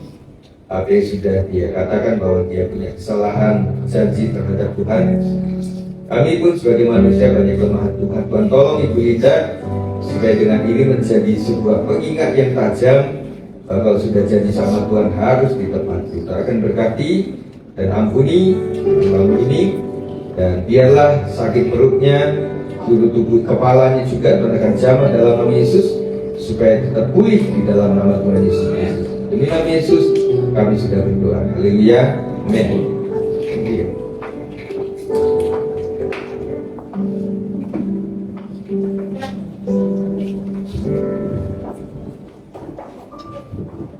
apa yang sudah dia katakan, bahwa dia punya kesalahan janji terhadap Tuhan. Kami pun sebagai manusia banyak kelemahan Tuhan. Tuhan tolong Ibu Lida supaya dengan ini menjadi sebuah pengingat yang tajam, bahwa sudah janji sama Tuhan harus ditepati. Kita akan berkati dan ampuni malam ini, dan biarlah sakit perutnya, seluruh tubuh kepalanya juga Tuhan akan jamah dalam nama Yesus, supaya tetap pulih di dalam nama Tuhan Yesus Kristus. Demi nama Yesus kami sudah berdoa. Haleluya. Amin.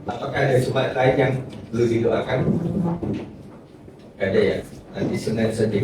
Apakah ada jemaat lain yang perlu didoakan? Ada ya. Nanti Senin saja.